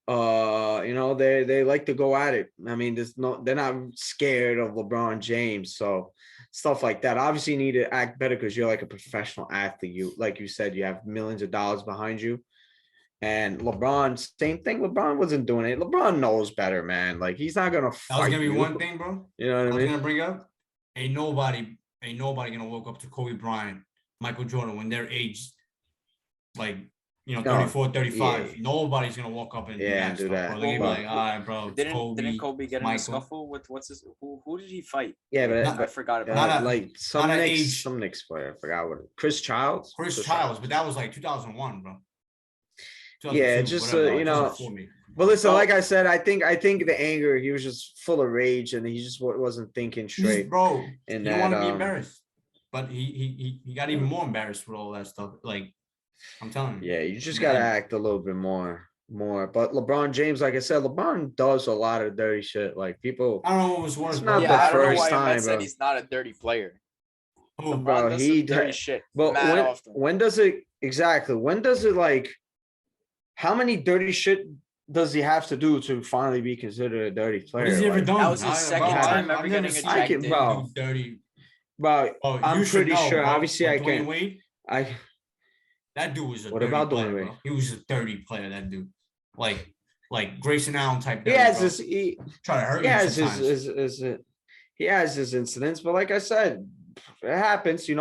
they like to go at it. I mean, they're not scared of LeBron James. So stuff like that. Obviously, you need to act better because you're like a professional athlete. Like you said, you have millions of dollars behind you. And LeBron, same thing. LeBron wasn't doing it. LeBron knows better, man. Like he's not gonna fight. That was gonna be you. one thing, bro. You know what I mean? I was gonna bring up. Ain't nobody gonna walk up to Kobe Bryant, Michael Jordan when they're aged, like 34, 35. Yeah. Nobody's gonna walk up and do that. Bro. They're gonna be like, all right, bro. Didn't Kobe get in a scuffle with who did he fight? Yeah, but I forgot about it. Some Knicks player. I forgot what. Chris Childs, but that was like 2001, bro. Yeah, just But listen, like I said, I think the anger, he was just full of rage and he just wasn't thinking straight. Bro, and he didn't want to be embarrassed, but he got even more embarrassed with all that stuff. Like I'm telling you. Yeah, you just gotta act a little bit more. But LeBron James, like I said, LeBron does a lot of dirty shit. Like people, I don't know what was worse. It's not the first time, said he's not a dirty player. Oh, bro, he dirty shit. But when does it exactly? When does it like? How many dirty shit does he have to do to finally be considered a dirty player? What has he ever done? That was his second time ever getting ejected. Dirty. Bro, I'm pretty sure. Bro. Obviously, I can't. That dude was a what dirty about player, Dwayne Wade? Bro. He was a dirty player. That dude, like Grayson Allen type. He has this. Try to hurt. He has he has his incidents, but like I said, it happens. In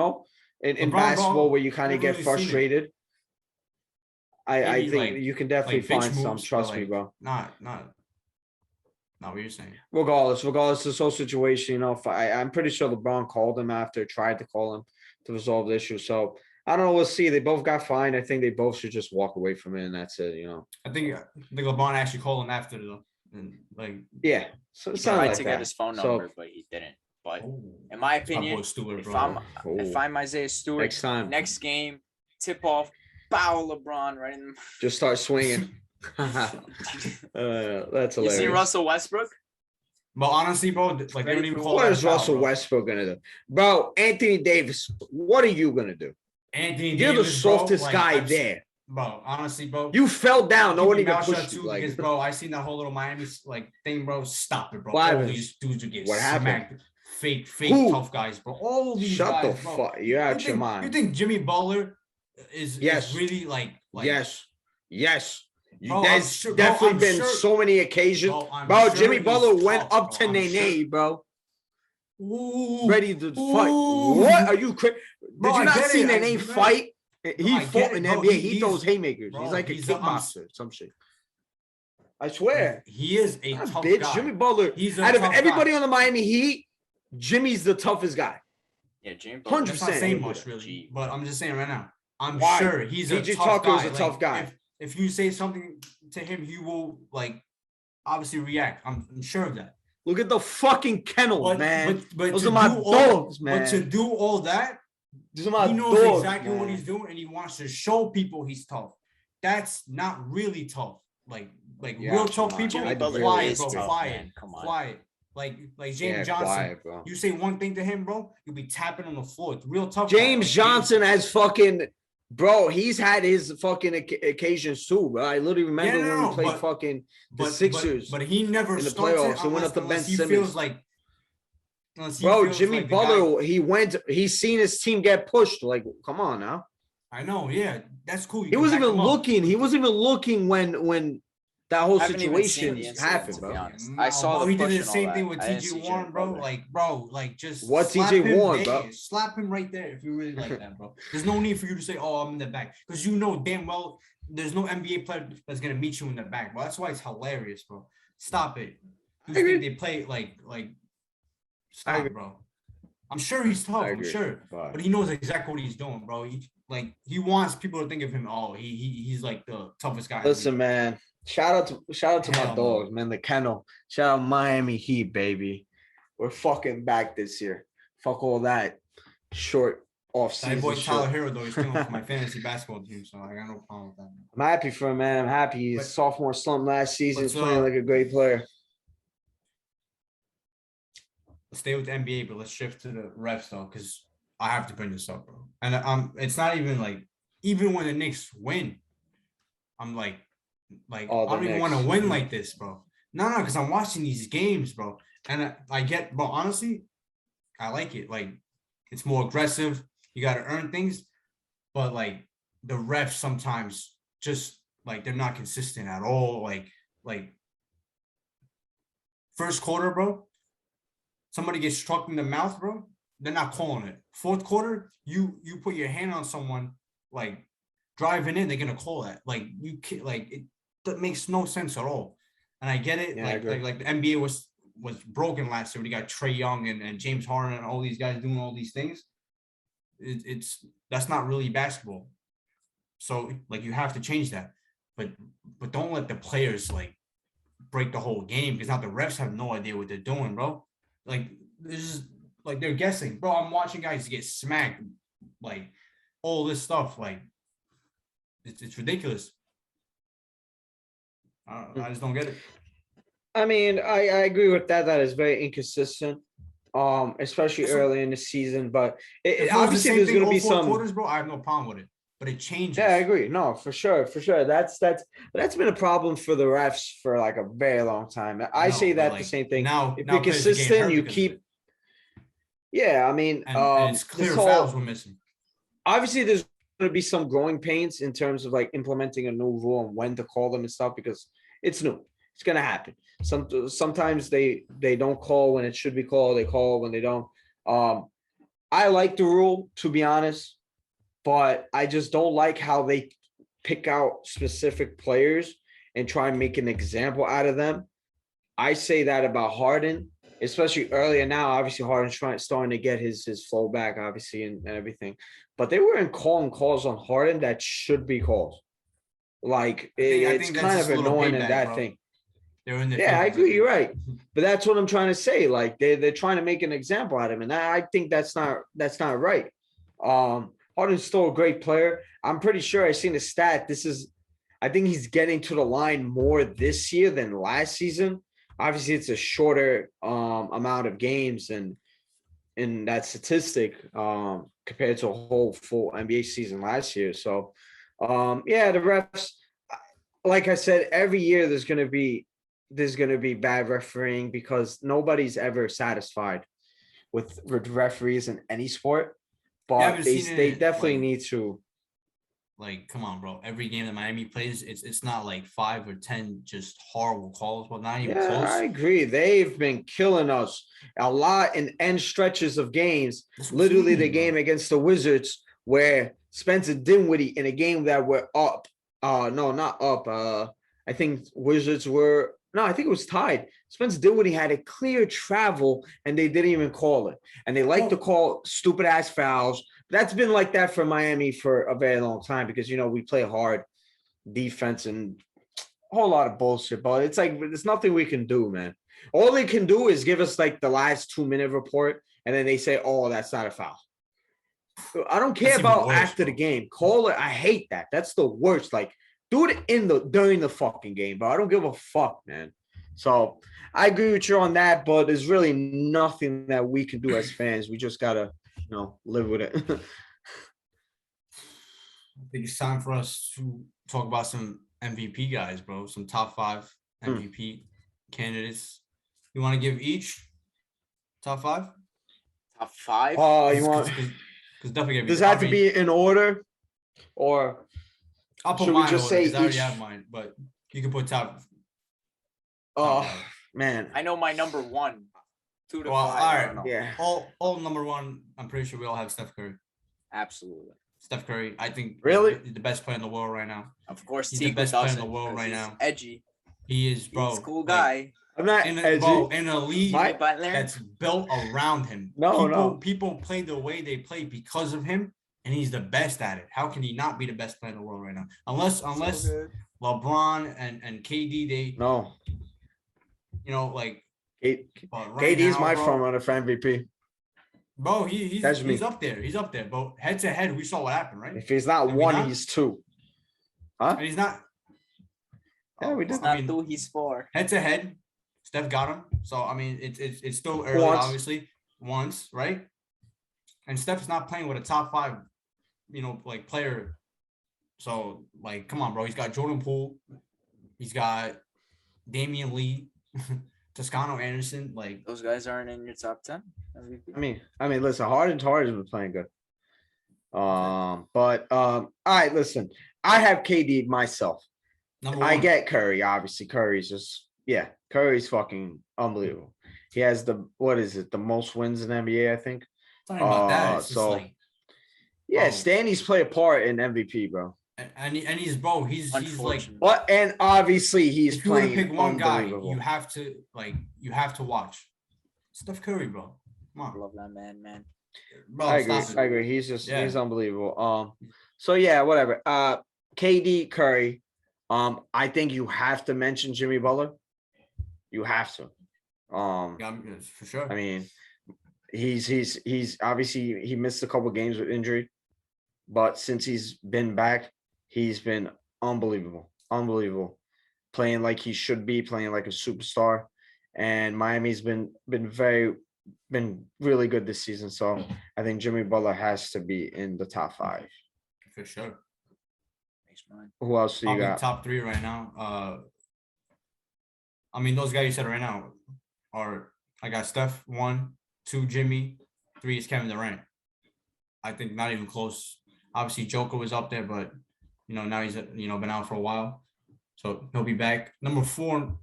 basketball where you kind of get frustrated. I think you can definitely find some. Trust me, bro. Not what you're saying. Regardless of this whole situation, I'm pretty sure LeBron called him after, tried to call him to resolve the issue. So I don't know. We'll see. They both got fined. I think they both should just walk away from it, and that's it. I think LeBron actually called him after though, and yeah. So he tried to get his phone number, but he didn't. But in my opinion, Stewart, if I'm Isaiah Stewart, next game, tip off. Bow LeBron right in. Just start swinging. That's hilarious. You see Russell Westbrook? But honestly, bro, they don't even call. What is Russell Westbrook gonna do, bro? Anthony Davis, what are you gonna do? You're the softest guy there, bro. Honestly, bro, you fell down. No one even pushed you. Because, bro, I seen that whole little Miami thing, bro. Stop it, bro. All these dudes are getting smacked. Fake tough guys, bro. All these guys. Shut the fuck. You're out your mind. You think Jimmy Butler is really like yes. Bro, There's definitely been so many occasions. Bro, Jimmy Butler went up to Nene, bro. Ready to fight. What are you crazy? Did you not see Nene fight? He fought in the NBA. He throws haymakers. He's like a kickboxer, some shit. I swear. He is a tough guy. Jimmy Butler. Out of everybody on the Miami Heat, Jimmy's the toughest guy. Yeah, Jimmy Butler. 100%. That's not saying much, really. But I'm just saying right now. I'm sure he's a PJ tough Tucker's guy. a tough guy. If you say something to him, he will obviously react. I'm sure of that. Look at the fucking kennels, man. But those are my dogs, man. But to do all that, those are my he knows dogs, exactly man. what he's doing, and he wants to show people he's tough. That's not really tough. Real tough people, quiet, bro. Quiet. Like James Johnson, quiet, you say one thing to him, bro, you'll be tapping on the floor. It's real tough. James Johnson has fucking, bro. He's had his fucking occasions too, bro. I literally remember when we played fucking the Sixers. But he never in the starts playoffs. He went up to Ben Simmons. Bro, Jimmy Butler, he's seen his team get pushed. Like, come on now. I know, yeah, that's cool. He wasn't even looking. He wasn't even looking when that whole situation happened, bro. I saw he did the same thing with TJ Warren, bro. Just what TJ Warren, bro? Slap him right there if you really like that, bro. There's no need for you to say, "Oh, I'm in the back," because you know damn well there's no NBA player that's gonna meet you in the back, bro. That's why it's hilarious, bro. Stop it. You think they play like stop, bro. I'm sure he's tough. I'm sure, but he knows exactly what he's doing, bro. He wants people to think of him. Oh, he's like the toughest guy. Listen, man. Shout out to my dogs, man. The kennel. Shout out Miami Heat, baby. We're fucking back this year. Fuck all that short off season. That boy Tyler Hero though, he's killing for my fantasy basketball team, so I got no problem with that. I'm happy for him, man. I'm happy. He's sophomore slump last season. He's playing like a great player. Let's stay with the NBA, but let's shift to the refs though, because I have to bring this up, bro. And it's not even even when the Knicks win, I'm like, Like, Oh, I the don't even want to Knicks. win like this, bro. No, because I'm watching these games, bro. And I get, bro, honestly, I like it. Like, it's more aggressive. You got to earn things. But, like, the refs sometimes just, like, they're not consistent at all. Like first quarter, bro, somebody gets struck in the mouth, bro. They're not calling it. Fourth quarter, you put your hand on someone, like, driving in, they're going to call that. Like, you can't, like, it that makes no sense at all. And I get it. Yeah, I agree. Like the NBA was broken last year. We got Trae Young and James Harden and all these guys doing all these things. That's not really basketball. So, like, you have to change that. But don't let the players, like, break the whole game, because now the refs have no idea what they're doing, bro. Like, this is like they're guessing, bro. I'm watching guys get smacked, like, all this stuff. Like, it's ridiculous. I just don't get it. I mean, I agree with that. That is very inconsistent, especially So, early in the season. But if it was the obviously, same there's thing going to all be four some. quarters, bro, I have no problem with it. But it changes. Yeah, I agree. No, for sure, for sure. That's been a problem for the refs for like a very long time. I No, say but, that the like, same thing. now If you're players are getting consistent, hurt you because of keep. it. Yeah, I mean, And it's this clear fouls whole we're missing. obviously there's going to be some growing pains in terms of like implementing a new rule and when to call them and stuff, because it's new. It's going to happen. Sometimes they don't call when it should be called. They call when they don't. I like the rule, to be honest, but I just don't like how they pick out specific players and try and make an example out of them. I say that about Harden, especially earlier now. Obviously, Harden's starting to get his flow back, obviously, and everything. But they weren't calling calls on Harden that should be calls. Like, I it's think that's kind just of a little annoying in payback, that bro. thing. They're in their Yeah, I feelings, agree. You're think. right. But that's what I'm trying to say. Like, they're trying to make an example out of him, and I think that's not right. Harden's still a great player. I'm pretty sure I seen the stat. I think he's getting to the line more this year than last season. Obviously, it's a shorter amount of games and in that statistic compared to a whole full NBA season last year. So, yeah, the refs, like I said, every year there's gonna be bad refereeing because nobody's ever satisfied with referees in any sport. But haven't seen they it, definitely like- need to. Like, come on, bro. Every game that Miami plays, it's not like 5 or 10 just horrible calls. Well, not even Yeah, close. I agree. They've been killing us a lot in end stretches of games. That's what I'm Literally, the saying, bro. game against the Wizards where Spencer Dinwiddie in a game that we're up. No, not up. I think Wizards were. No, I think it was tied. Spencer Dinwiddie had a clear travel and they didn't even call it. And they like to call stupid ass fouls. That's been like that for Miami for a very long time because, we play hard defense and a whole lot of bullshit, but it's like there's nothing we can do, man. All they can do is give us like the last 2-minute report, and then they say, "Oh, that's not a foul." I don't care That's even about worse, after the bro. game. Call it. I hate that. That's the worst. Like, do it during the fucking game, bro. I don't give a fuck, man. So I agree with you on that, but there's really nothing that we can do as fans. We just gotta, live with it. I think it's time for us to talk about some MVP guys, bro. Some top 5 MVP candidates. You want to give each top 5? Top 5? Oh, you want? Because definitely gonna be. Does it have to be in order, or I'll put should we mine just in order say because I already each? have mine, but you can put top. Oh five. man, I know my number 1. 2 to Well, 5. all I right. don't know. yeah. All number 1. I'm pretty sure we all have Steph Curry. Absolutely. Steph Curry, I think, Really? is the best player in the world right now. Of course, He's the Tico best player in doesn't. the world 'cause right he's now. edgy. He is, bro. He's a cool like, guy. I'm not in edgy. a league My- Butler. that's built around him. No. People play the way they play because of him, and he's the best at it. How can he not be the best player in the world right now? Unless So good. LeBron and KD, they No. like. K- But right KD's now, my bro, front runner for MVP. Bro, That's he's me. up there. He's up there. But head to head, we saw what happened, right? If he's not Did we one, not? he's 2. Huh? And he's not. Yeah, we did. He's not 2, he's 4. Head to head, Steph got him. So I mean, it's still early, Once. obviously. Once, right? And Steph's not playing with a top 5, player. So, like, come on, bro. He's got Jordan Poole, He's got Damian Lee, Toscano Anderson. Like Those guys aren't in your top 10 MVP. I mean, listen, Harden's been playing good. But all right, listen, I have KD myself. number one. I get Curry, obviously. Curry's fucking unbelievable. He has the most wins in the NBA, I think. It's not even about that. It's just so like, yeah, bro. Stanley's play a part in MVP, bro. and he's bro. He's like. Unfortunately. But and obviously he's If you were to playing pick one guy, unbelievable. you have to watch Steph Curry, bro. Come I on, love that man. bro. I agree. stop I it. agree. He's Yeah. unbelievable. So yeah, whatever. KD Curry. I think you have to mention Jimmy Butler. You have to. Yeah, for sure. I mean, he's obviously he missed a couple games with injury, but since he's been back, he's been unbelievable, playing like he should be, playing like a superstar. And Miami's been really good this season. So I think Jimmy Butler has to be in the top 5. For sure. Makes mine. Who else do you Probably got? top 3 right now. I mean, those guys you said right now are I got Steph 1, 2 Jimmy, 3 is Kevin Durant. I think not even close. Obviously, Joker was up there, but now he's been out for a while, so he'll be back. Number 4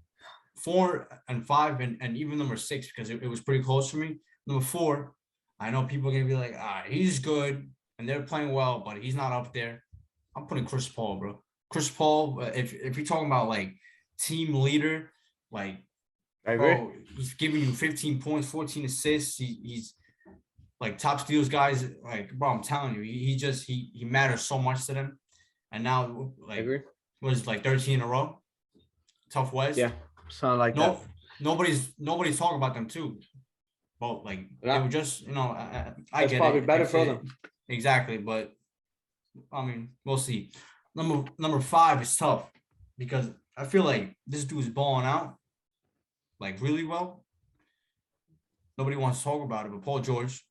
and 5, and even number 6 because it was pretty close for me. Number 4, I know people are gonna be like, he's good and they're playing well, but he's not up there. I'm putting Chris Paul, bro. Chris Paul, if you're talking about like team leader, like I agree. bro, he's giving you 15 points, 14 assists. He's like top steals guys. Like, bro, I'm telling you, he matters so much to them. And now, I like, agree. was like 13 in a row. Tough West. Yeah, something like that. Nobody's talking about them too. Well, like they were just, I That's get probably it. better for them. Exactly, but I mean, we'll see. Number 5 is tough because I feel like this dude's balling out like really well. Nobody wants to talk about it, but Paul George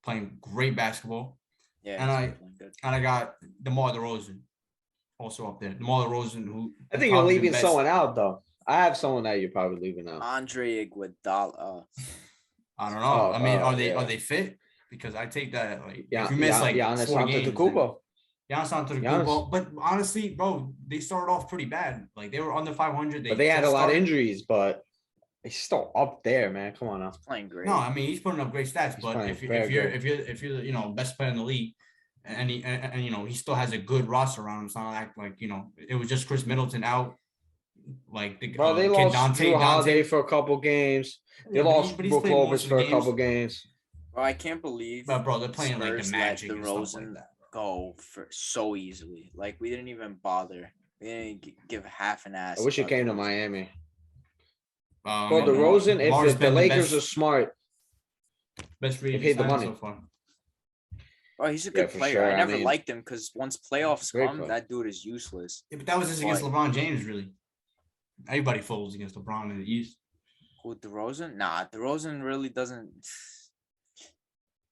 playing great basketball. Yeah, And he's been playing good. I got DeMar DeRozan also up there. DeMar DeRozan, who I think you're probably the leaving best- someone out though. I have someone that you're probably leaving out. Andre Iguodala. I don't know. I mean, are yeah. they fit? Because I take that like Yeah, if you miss like Giannis 40 games, Antetokounmpo. Giannis Antetokounmpo. But honestly, bro, they started off pretty bad. Like they were under 500. But they had a just lot of started- injuries, but he's still up there, man. Come on now. He's playing great. No, I mean he's putting up great stats. He's But playing if very you're good. if you're best player in the league, and he still has a good roster around him, it's not like it was just Chris Middleton out. Like the Bro, they kid lost Drew Holiday for a couple games. They Yeah, but lost he's Brook played Lopez most of for the a couple games. games. Bro, I can't believe But bro, they're playing like the Spurs Magic let and stuff like DeRozan that. go for so easily. Like we didn't even bother. We didn't give half an ass. I wish it about came to DeRozan. Miami. Bro, Bro, DeRozan, DeMar's if the been Lakers best, are smart, best free they agent paid the signing money. so far. Oh, he's a Yeah, good for player. sure. I I never mean- liked him because once playoffs Great come, player. that dude is useless. Yeah, but that was just against But- LeBron James, really. Everybody folds against LeBron in the East. Who, DeRozan? Nah, DeRozan really doesn't.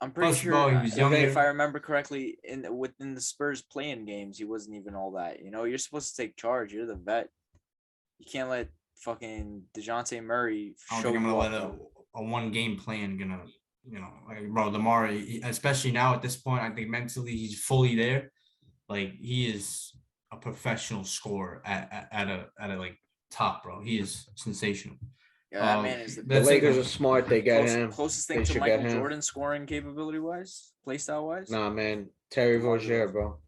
I'm pretty Plus, sure. bro, he was if younger. I remember correctly, within the Spurs playing games, he wasn't even all that. You're supposed to take charge. You're the vet. You can't let fucking DeJounte Murray I don't show think I'm you gonna up, let bro. a one game plan like bro, Lamar, especially now at this point, I think mentally he's fully there. Like he is a professional scorer at a like top, bro. He is sensational. Yeah, that man is the The That's like Lakers a- are smart. They get him. closest They thing to should get Michael him. Jordan scoring capability wise, play style wise. Nah, man. Terry DeMar Rozier, DeRozan. bro.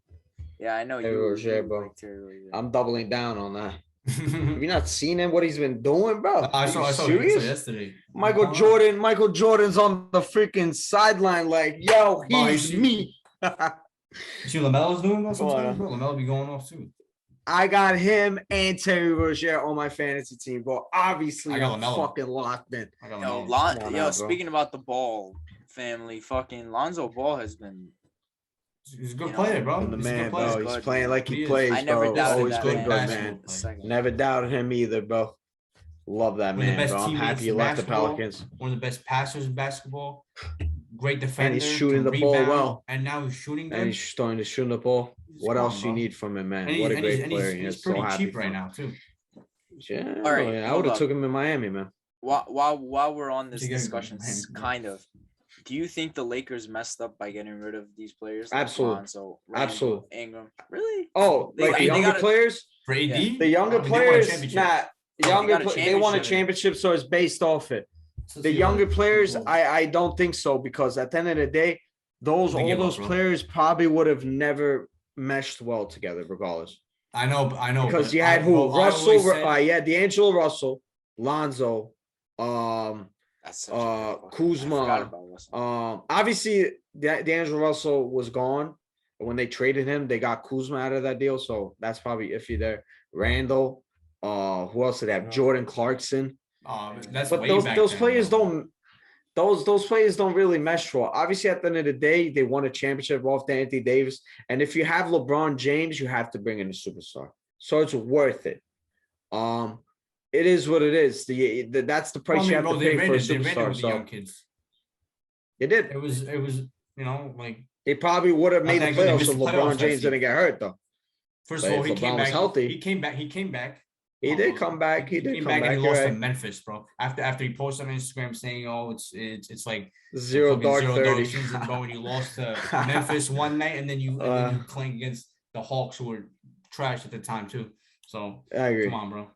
Yeah, I know Terry you. Rozier, You bro. like Terry Rozier. I'm doubling down on that. Have you not seen him? What he's been doing, bro? I Are saw you I saw serious? yesterday. Michael Jordan's on the freaking sideline, like, yo, Bro, he's you me. You see Lamelo's doing that Come on. sometimes, bro. Lamelo be going off too. I got him and Terry Rozier on my fantasy team, bro. Obviously, I got I'm LaMelo. fucking locked in. I got Yo, Lamelo. Come on now, bro. speaking about the Ball family, fucking Lonzo Ball has been. He's a good You know, player, bro. The He's a man, good player. bro. He's He's good, playing man. like He he is. plays, I never bro. doubted Always that been man. good, basketball man. player. Second. Never doubted him either, bro. Love that One of the man, best bro. I'm teammates happy he in left the basketball. Pelicans. One of the best passers in basketball. Great defender. shooting can the ball rebound, well. And now he's shooting And good. he's starting to shoot the ball. He's What gone, else you bro. need from him, man? And What a he's great player. he's So pretty happy cheap for right him. now too. Yeah, All right, I hold would have up. took him in Miami, man. While we're on this You gotta go discussion, Miami, bro. kind of, do you think the Lakers messed up by getting rid of these players like Absolutely. Lonzo, Randall, Absolutely. Ingram? Really? Oh, They like got- the they younger gotta- players, For AD, Yeah. the younger I mean, they won a players, championship. nah, they younger got a they won a championship. championship, so it's based off it. So The see, younger like, players, people- I don't think so, because at the end of the day, They all give up, those bro. players probably would have never meshed well together, regardless. I know, Because but you had bro, who? I always Russell, said- you had D'Angelo Russell, Lonzo, That's such a good fucking- Kuzma, I forgot about Russell. obviously D'Angelo Russell was gone. When they traded him, they got Kuzma out of that deal, so that's probably iffy there. Randall, who else did they have? Jordan Clarkson. That's But way those back those then, players bro. don't those players don't really mesh well. Obviously, at the end of the day, they won a championship off to Anthony Davis. And if you have LeBron James, you have to bring in a superstar. So it's worth it. It is what it is. That's the price Well, I mean, you have bro, to they pay ran for a it. They ran it superstar. with the So young kids. it did. It was, like They probably would have I made the think they playoffs missed if the playoffs LeBron that James season. didn't get hurt, though. first But of all, if he LeBron came was back. healthy- He came back. He came back. He did come back. He did came come back, back. and he You're lost to right. Memphis, bro. After he posted on Instagram saying, "Oh, it's like Zero fucking dark 30. season, bro." When you lost to Memphis one night, and then you clanked against the Hawks, who were trash at the time too. So I agree. come on, bro.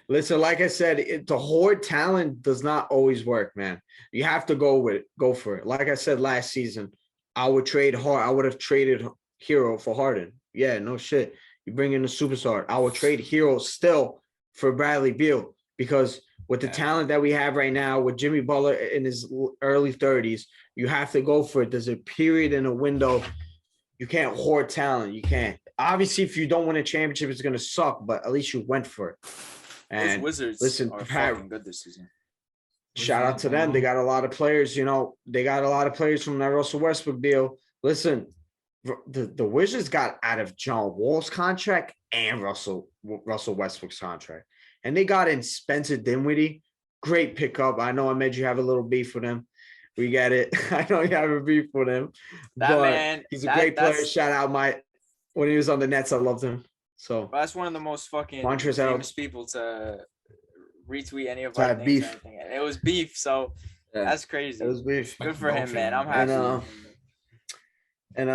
Listen, like I said, the hoard talent does not always work, man. You have to go for it. Like I said last season, I would have traded Hero for Harden. Yeah, no shit. You bring in a superstar. I would trade Hero still for Bradley Beal, because with the talent that we have right now, with Jimmy Butler in his early 30s, you have to go for it. There's a period in a window. You can't hoard talent. You can't. Obviously, if you don't win a championship, it's going to suck, but at least you went for it. Those And Wizards listen, are fucking good this season. shout out to them. They got a lot of players, they got a lot of players from that Russell Westbrook deal. Listen, the Wizards got out of John Wall's contract and Russell Westbrook's contract. And they got in Spencer Dinwiddie. Great pickup. I know I made you have a little beef with him. We get it. I know you have a beef with him. He's a great player. Shout out when he was on the Nets, I loved him. So that's one of the most fucking famous people to retweet any of our things beef. or anything. It was beef, so that's crazy. It was beef. Good for him, man. I'm happy. And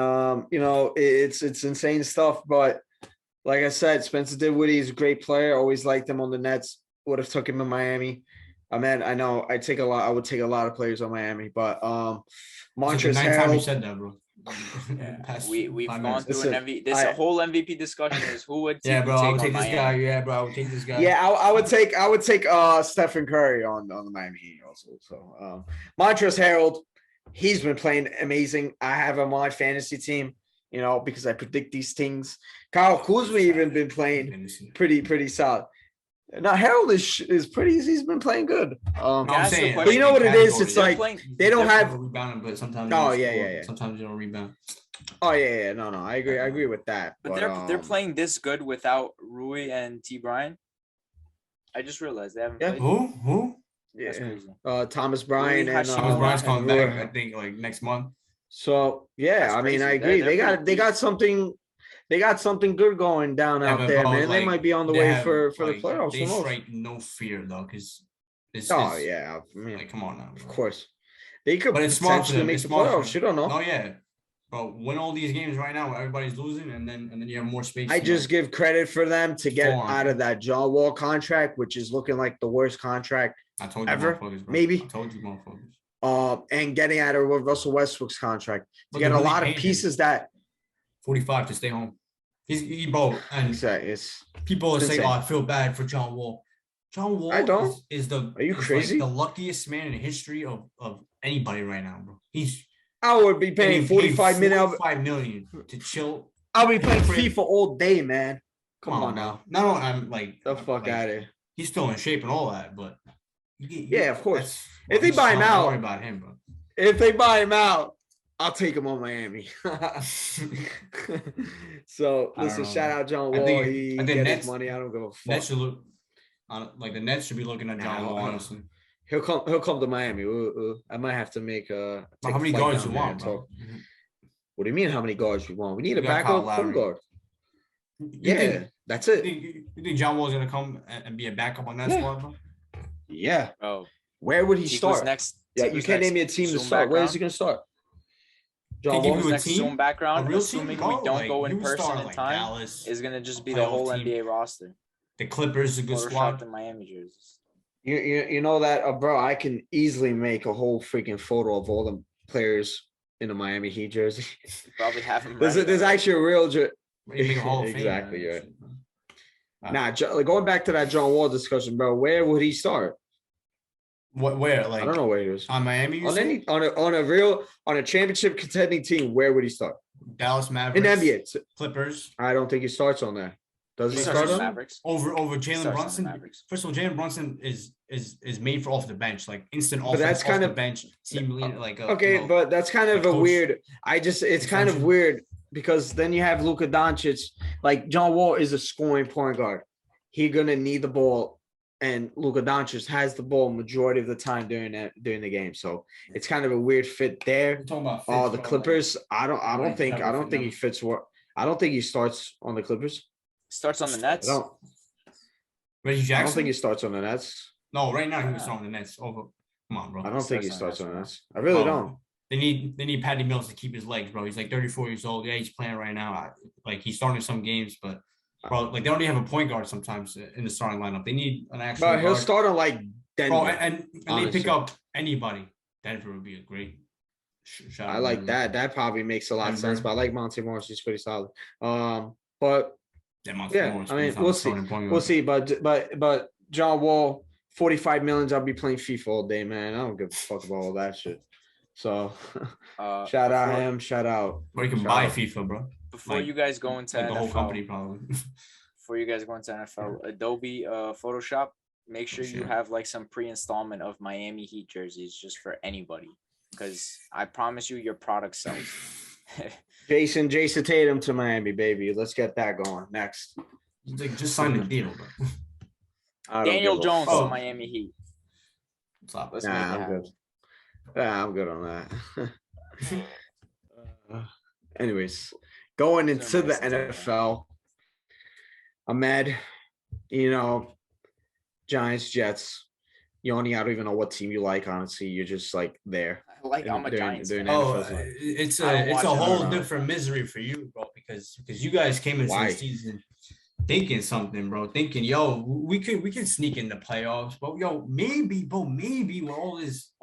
it's insane stuff. But like I said, Spencer Dinwiddie is a great player. Always liked him on the Nets. Would have took him in Miami. I know I would take a lot of players on Miami, but Montrezl Harrell. You said that, bro. We've gone through Listen, an MVP. This whole MVP discussion is who would I would take this guy. Miami. Yeah, bro, I would take this guy. Yeah, I would take Stephen Curry on the Miami Heat also. So Montrezl Harrell, he's been playing amazing. I have him on my fantasy team, because I predict these things. Kyle Kuzma even been playing pretty solid. Now Harold is pretty. He's been playing good. I'm saying, but you know what it is? It's like they don't have rebounding, but sometimes. Yeah. Sometimes you don't rebound. Oh yeah. No. I agree with that. But they're playing this good without Rui and T. Bryant. I just realized they haven't played. Who? Yeah. That's crazy. Thomas Bryant and Thomas Bryant's coming Rui. back. I think like next month. So yeah, That's I mean, crazy. I agree. They're They got something. They got something good going down out there, man. They might be on the way for the playoffs. They strike no fear though, because yeah. I mean, like, come on now, of course, they could. But it's smart for them. Make the playoffs. You don't know. Oh yeah, but win all these games right now. Everybody's losing, and then you have more space. I just give credit for them to get out of that John Wall contract, which is looking like the worst contract I told you ever. Bro. Maybe. I told you, motherfuckers. And getting out of Russell Westbrook's contract to get a lot of pieces that 45 to stay home. He both and it's people say, insane. "Oh, I feel bad for John Wall." John Wall I don't. Is the Are you crazy? Like the luckiest man in the history of anybody right now, bro. I would be paying 45 million to chill. I'll be playing FIFA all day, man. Come on now. No, I'm like the fuck out of here. He's still in shape and all that, but yeah, of course. If they buy him out, don't worry about him, bro. If they buy him out, I'll take him on Miami. So listen, shout out John Wall. He get his money. I don't give a fuck. Nets should look, the Nets should be looking at John Wall, honestly. He'll come to Miami. I might have to make a. How many guards you want, bro? What do you mean? How many guards you want? We need a backup point guard. Yeah, That's You it. think John Wall's gonna come and be a backup on that Yeah. squad, bro? Yeah. Oh, Where would he Tico's start? next. Yeah, you Tico's can't next name me a team to Zoom start. Where is background. he going to start? Can John give Wall. you a Next team, Zoom background, a real assuming team, bro? we don't Like, go he in would person start in like time, Dallas, is gonna just a be the playoff whole team. NBA roster. The Clippers, a good Photoshopped squad. in Miami jerseys. You know that, bro, I can easily make a whole freaking photo of all the players in the Miami Heat jersey. You probably have them There's ready. already. actually a real You make a Hall of Fame. Exactly, man, yeah. and shit, bro. Nah, like, going back to that John Wall discussion, bro, where would he start? What? Where? Like I don't know where he is. on Miami? You On say? on a championship contending team, where would he start? Dallas In Mavericks, NBA. Clippers. I don't think he starts on there. Does he He start starts on on the there? Mavericks. Over He Jalen starts on the Brunson. Mavericks. First of all, Jalen Brunson is made for off the bench, like instant But offense that's off kind the of- bench. Team leader, like Okay, but that's kind of like a coach weird. It's kind of extension. weird because then you have Luka Doncic. Like, John Wall is a scoring point guard. He's gonna need the ball, and Luka Doncic has the ball majority of the time during the game. So it's kind of a weird fit there. We're talking about Oh, fits, the bro, like, Clippers. I don't right, think never fit, he never. fits. I don't think he starts on the Clippers. Starts on the I Nets. don't. Reggie I Jackson. don't think he starts on the Nets. No, right now he Why was not? on the Nets. Over. Come on, bro. I don't think he starts starts on on the the Nets. Nets. I really Bro, don't. They need Patty Mills to keep his legs, bro. He's like 34 years old. Yeah, he's playing right now. Like he's starting some games, but bro, like they don't even have a point guard sometimes in the starting lineup. They need an actual But he'll guard. start on like Denver. Bro, and they pick honestly. up anybody. Denver would be a great shout. I like that. That probably makes a lot of sense. Denver. But I like Monte Morris. He's pretty solid. But yeah, I mean, we'll see. We'll see. But John Wall, 45 millions. I'll be playing FIFA all day, man. I don't give a fuck about all that shit. So shout out before- him. Shout out. Or you can Shout buy out. FIFA, bro. Before Like- you guys go into Like NFL, the whole company, probably. before you guys go into NFL, Adobe Photoshop, make sure you Sure. have like some pre-installment of Miami Heat jerseys just for anybody, because I promise you, your product sells. Jason Tatum to Miami, baby. Let's get that going. Next. Like, just sign the deal, bro. I don't Daniel give a Jones fuck. to Miami Heat. Stop. Let's Nah, make it I'm happen. good. Yeah, I'm good on that. Anyways, going into the NFL, Ahmed, Giants, Jets. I don't even know what team you like, honestly. You're just like there. I'm a Giants fan. Oh, NFL season. it's I don't a watch it. whole I don't know. different misery for you, bro, because you guys came into Why? the season thinking something, bro, thinking, yo, we could sneak in the playoffs, but yo, maybe with all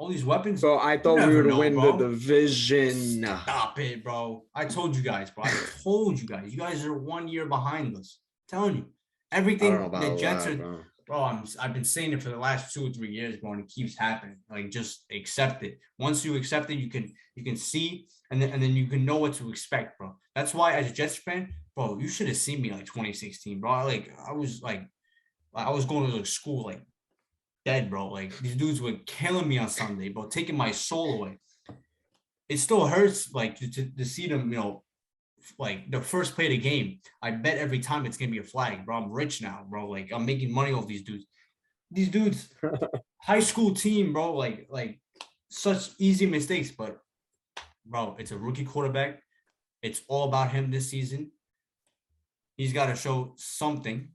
these weapons. So I thought we never would know, win bro. the division. Stop it, bro. I told you guys, bro. You guys are 1 year behind us. I'm telling you, I everything don't know the about Jets that, are. bro. Bro, I've been saying it for the last 2 or 3 years, bro, and it keeps happening. Like, just accept it. Once you accept it, you can see, and then you can know what to expect, bro. That's why, as a Jets fan, bro, you should have seen me like 2016, bro. I was going to school like dead, bro. Like, these dudes were killing me on Sunday, bro, taking my soul away. It still hurts, like, to see them, like the first play of the game. I bet every time it's gonna be a flag, bro. I'm rich now, bro. Like, I'm making money off these dudes. These dudes, high school team, bro. Like such easy mistakes, but bro, it's a rookie quarterback. It's all about him this season. He's got to show something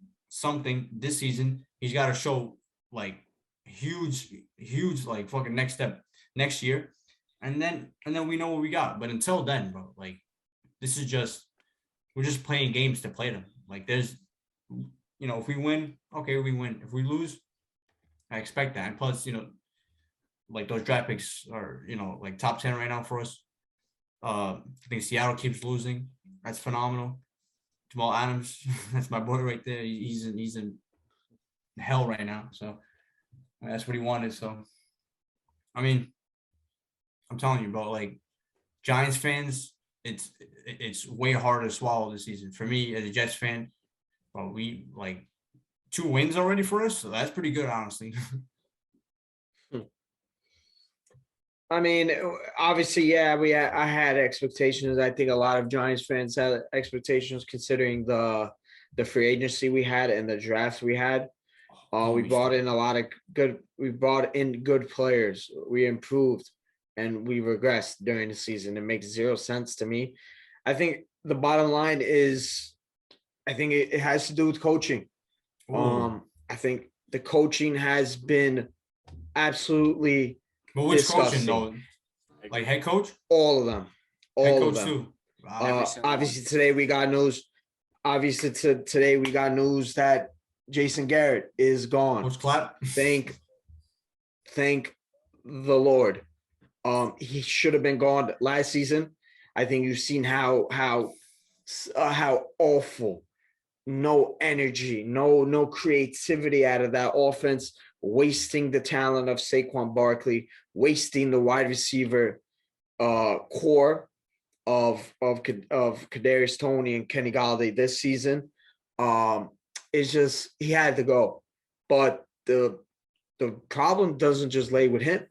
this season. He's got to show like huge, like fucking next step next year, and then we know what we got. But until then, bro, like, we're just playing games to play them. Like, there's, if we win, okay, we win. If we lose, I expect that. And plus, like, those draft picks are, like top 10 right now for us. I think Seattle keeps losing. That's phenomenal. Jamal Adams, that's my boy right there. He's in hell right now. So that's what he wanted. So, I mean, I'm telling you, bro, like, Giants fans, it's way harder to swallow this season. For me, as a Jets fan, well, we like 2 wins already for us, so that's pretty good, honestly. I mean, obviously, yeah, I had expectations. I think a lot of Giants fans had expectations considering the free agency we had and the draft we had. We brought in a lot of good. We brought in good players. We improved, and we regressed during the season. It makes zero sense to me. I think the bottom line is I think it has to do with coaching. Ooh. I think the coaching has been absolutely But which coaching disgusting. though? Like head coach? All of them. Head All coach of them. too. Wow. Obviously today we got news. Today we got news that Jason Garrett is gone. Coach Clapp. Thank the Lord. He should have been gone last season. I think you've seen how awful, no energy, no creativity out of that offense, wasting the talent of Saquon Barkley, wasting the wide receiver core of Kadarius Toney and Kenny Galladay this season. It's just he had to go, but the problem doesn't just lay with him.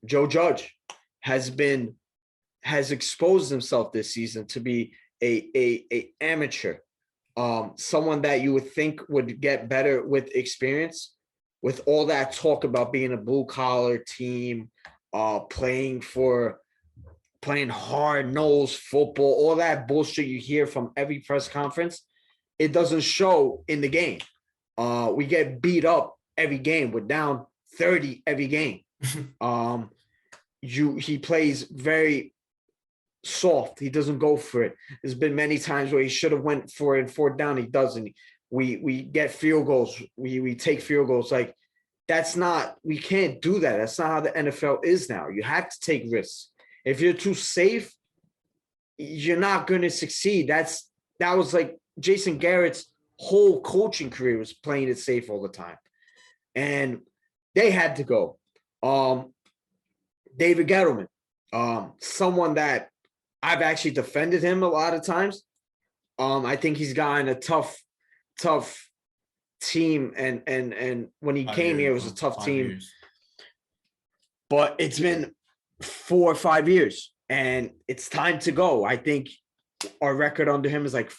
Joe Judge has exposed himself this season to be a amateur, someone that you would think would get better with experience, with all that talk about being a blue collar team, playing hard-nosed football, all that bullshit you hear from every press conference. It doesn't show in the game. We get beat up every game. We're down 30 every game. He plays very soft. He doesn't go for it. There's been many times where he should have went for it in fourth down. He doesn't. We get field goals. We take field goals. Like, we can't do that. That's not how the NFL is now. You have to take risks. If you're too safe, you're not going to succeed. That was like Jason Garrett's whole coaching career, was playing it safe all the time. And they had to go. David Gettleman, someone that I've actually defended him a lot of times. I think he's gotten a tough team, and when he came here, it was a tough team. But it's been 4 or 5 years, and it's time to go. I think our record under him is like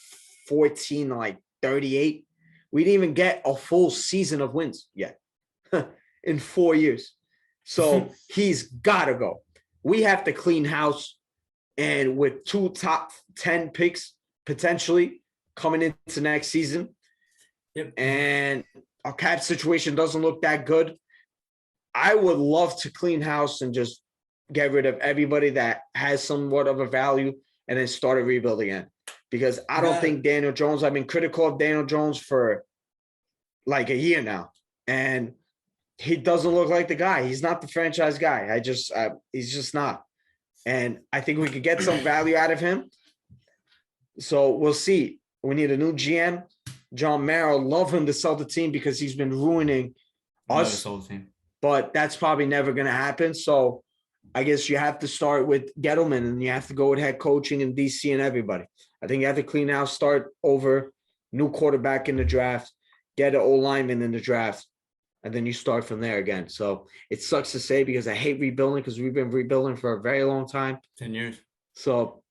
14, like 38. We didn't even get a full season of wins yet in 4 years. So he's got to go. We have to clean house, and with 2 top 10 picks potentially coming into next season, and our cap situation doesn't look that good, I would love to clean house and just get rid of everybody that has somewhat of a value and then start a rebuild again. Because I don't think Daniel Jones, I've been critical of Daniel Jones for like a year now, and he doesn't look like the guy. He's not the franchise guy. He's just not. And I think we could get some value out of him. So we'll see. We need a new GM. John Merrill, love him to sell the team because he's been ruining us. But that's probably never going to happen. So I guess you have to start with Gettleman, and you have to go with head coaching and DC and everybody. I think you have to clean out, start over, new quarterback in the draft, get an O-lineman in the draft, and then you start from there again. So it sucks to say because I hate rebuilding, because we've been rebuilding for a very long time. 10 years. So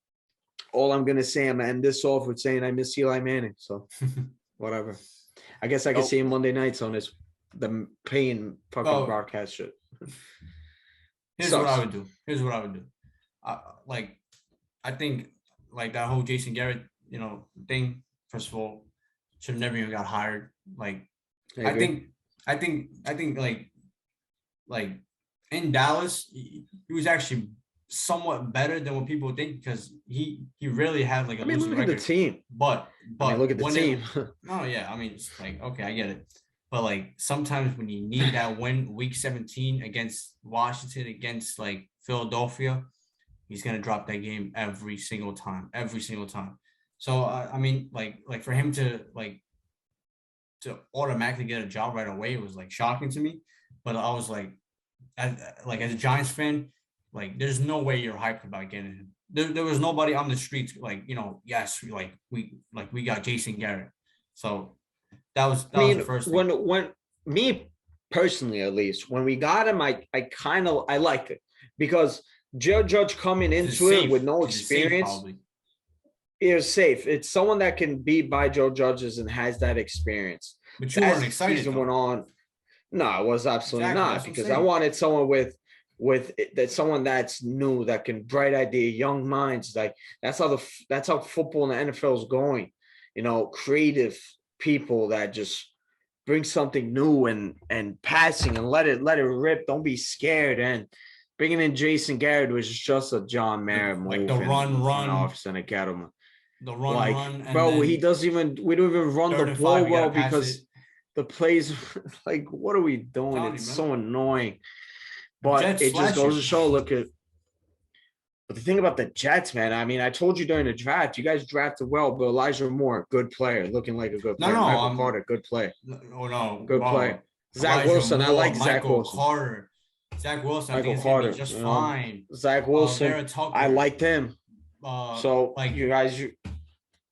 all I'm going to say, I'm going to end this off with saying I miss Eli Manning. So whatever. I guess I can see him Monday nights on the paying fucking broadcast shit. Here's what I would do. I think like that whole Jason Garrett, thing, first of all, should have never even got hired. Like, I think like in Dallas, he was actually somewhat better than what people think, because he really had like a losing look record. at the team. But look at the team. It's like, okay, I get it. But like sometimes when you need that win, week 17 against Washington, against like Philadelphia, he's gonna drop that game every single time. So I mean, like for him to automatically get a job right away was like shocking to me. But I was like as a Giants fan, like there's no way you're hyped about getting him. There was nobody on the streets like, yes, we got Jason Garrett. So that was the first thing. When me personally, at least, when we got him, I liked it, because Joe Judge coming into it with no experience. It was safe. It's someone that can be by Joe Judge's and has that experience. But you weren't excited. Season went on. No, I was absolutely not, because I wanted someone someone that's new, that can bright idea, young minds. Like that's how football in the NFL is going. creative people that just bring something new and passing and let it rip. Don't be scared. And bringing in Jason Garrett was just a John Mara move. Like the run, and a Gettleman. The run, and bro, then we don't even run the ball well because the plays, like, what are we doing? It's so annoying. But Jets it just goes to show, but the thing about the Jets, man, I mean, I told you during the draft, you guys drafted well, but Elijah Moore, good player, looking like a good player. Michael Carter, good player. Good player. Zach Wilson, I like Zach Wilson. Carter. Zach Wilson, I think Michael Carter, just fine. Zach Wilson, I liked him. So you guys,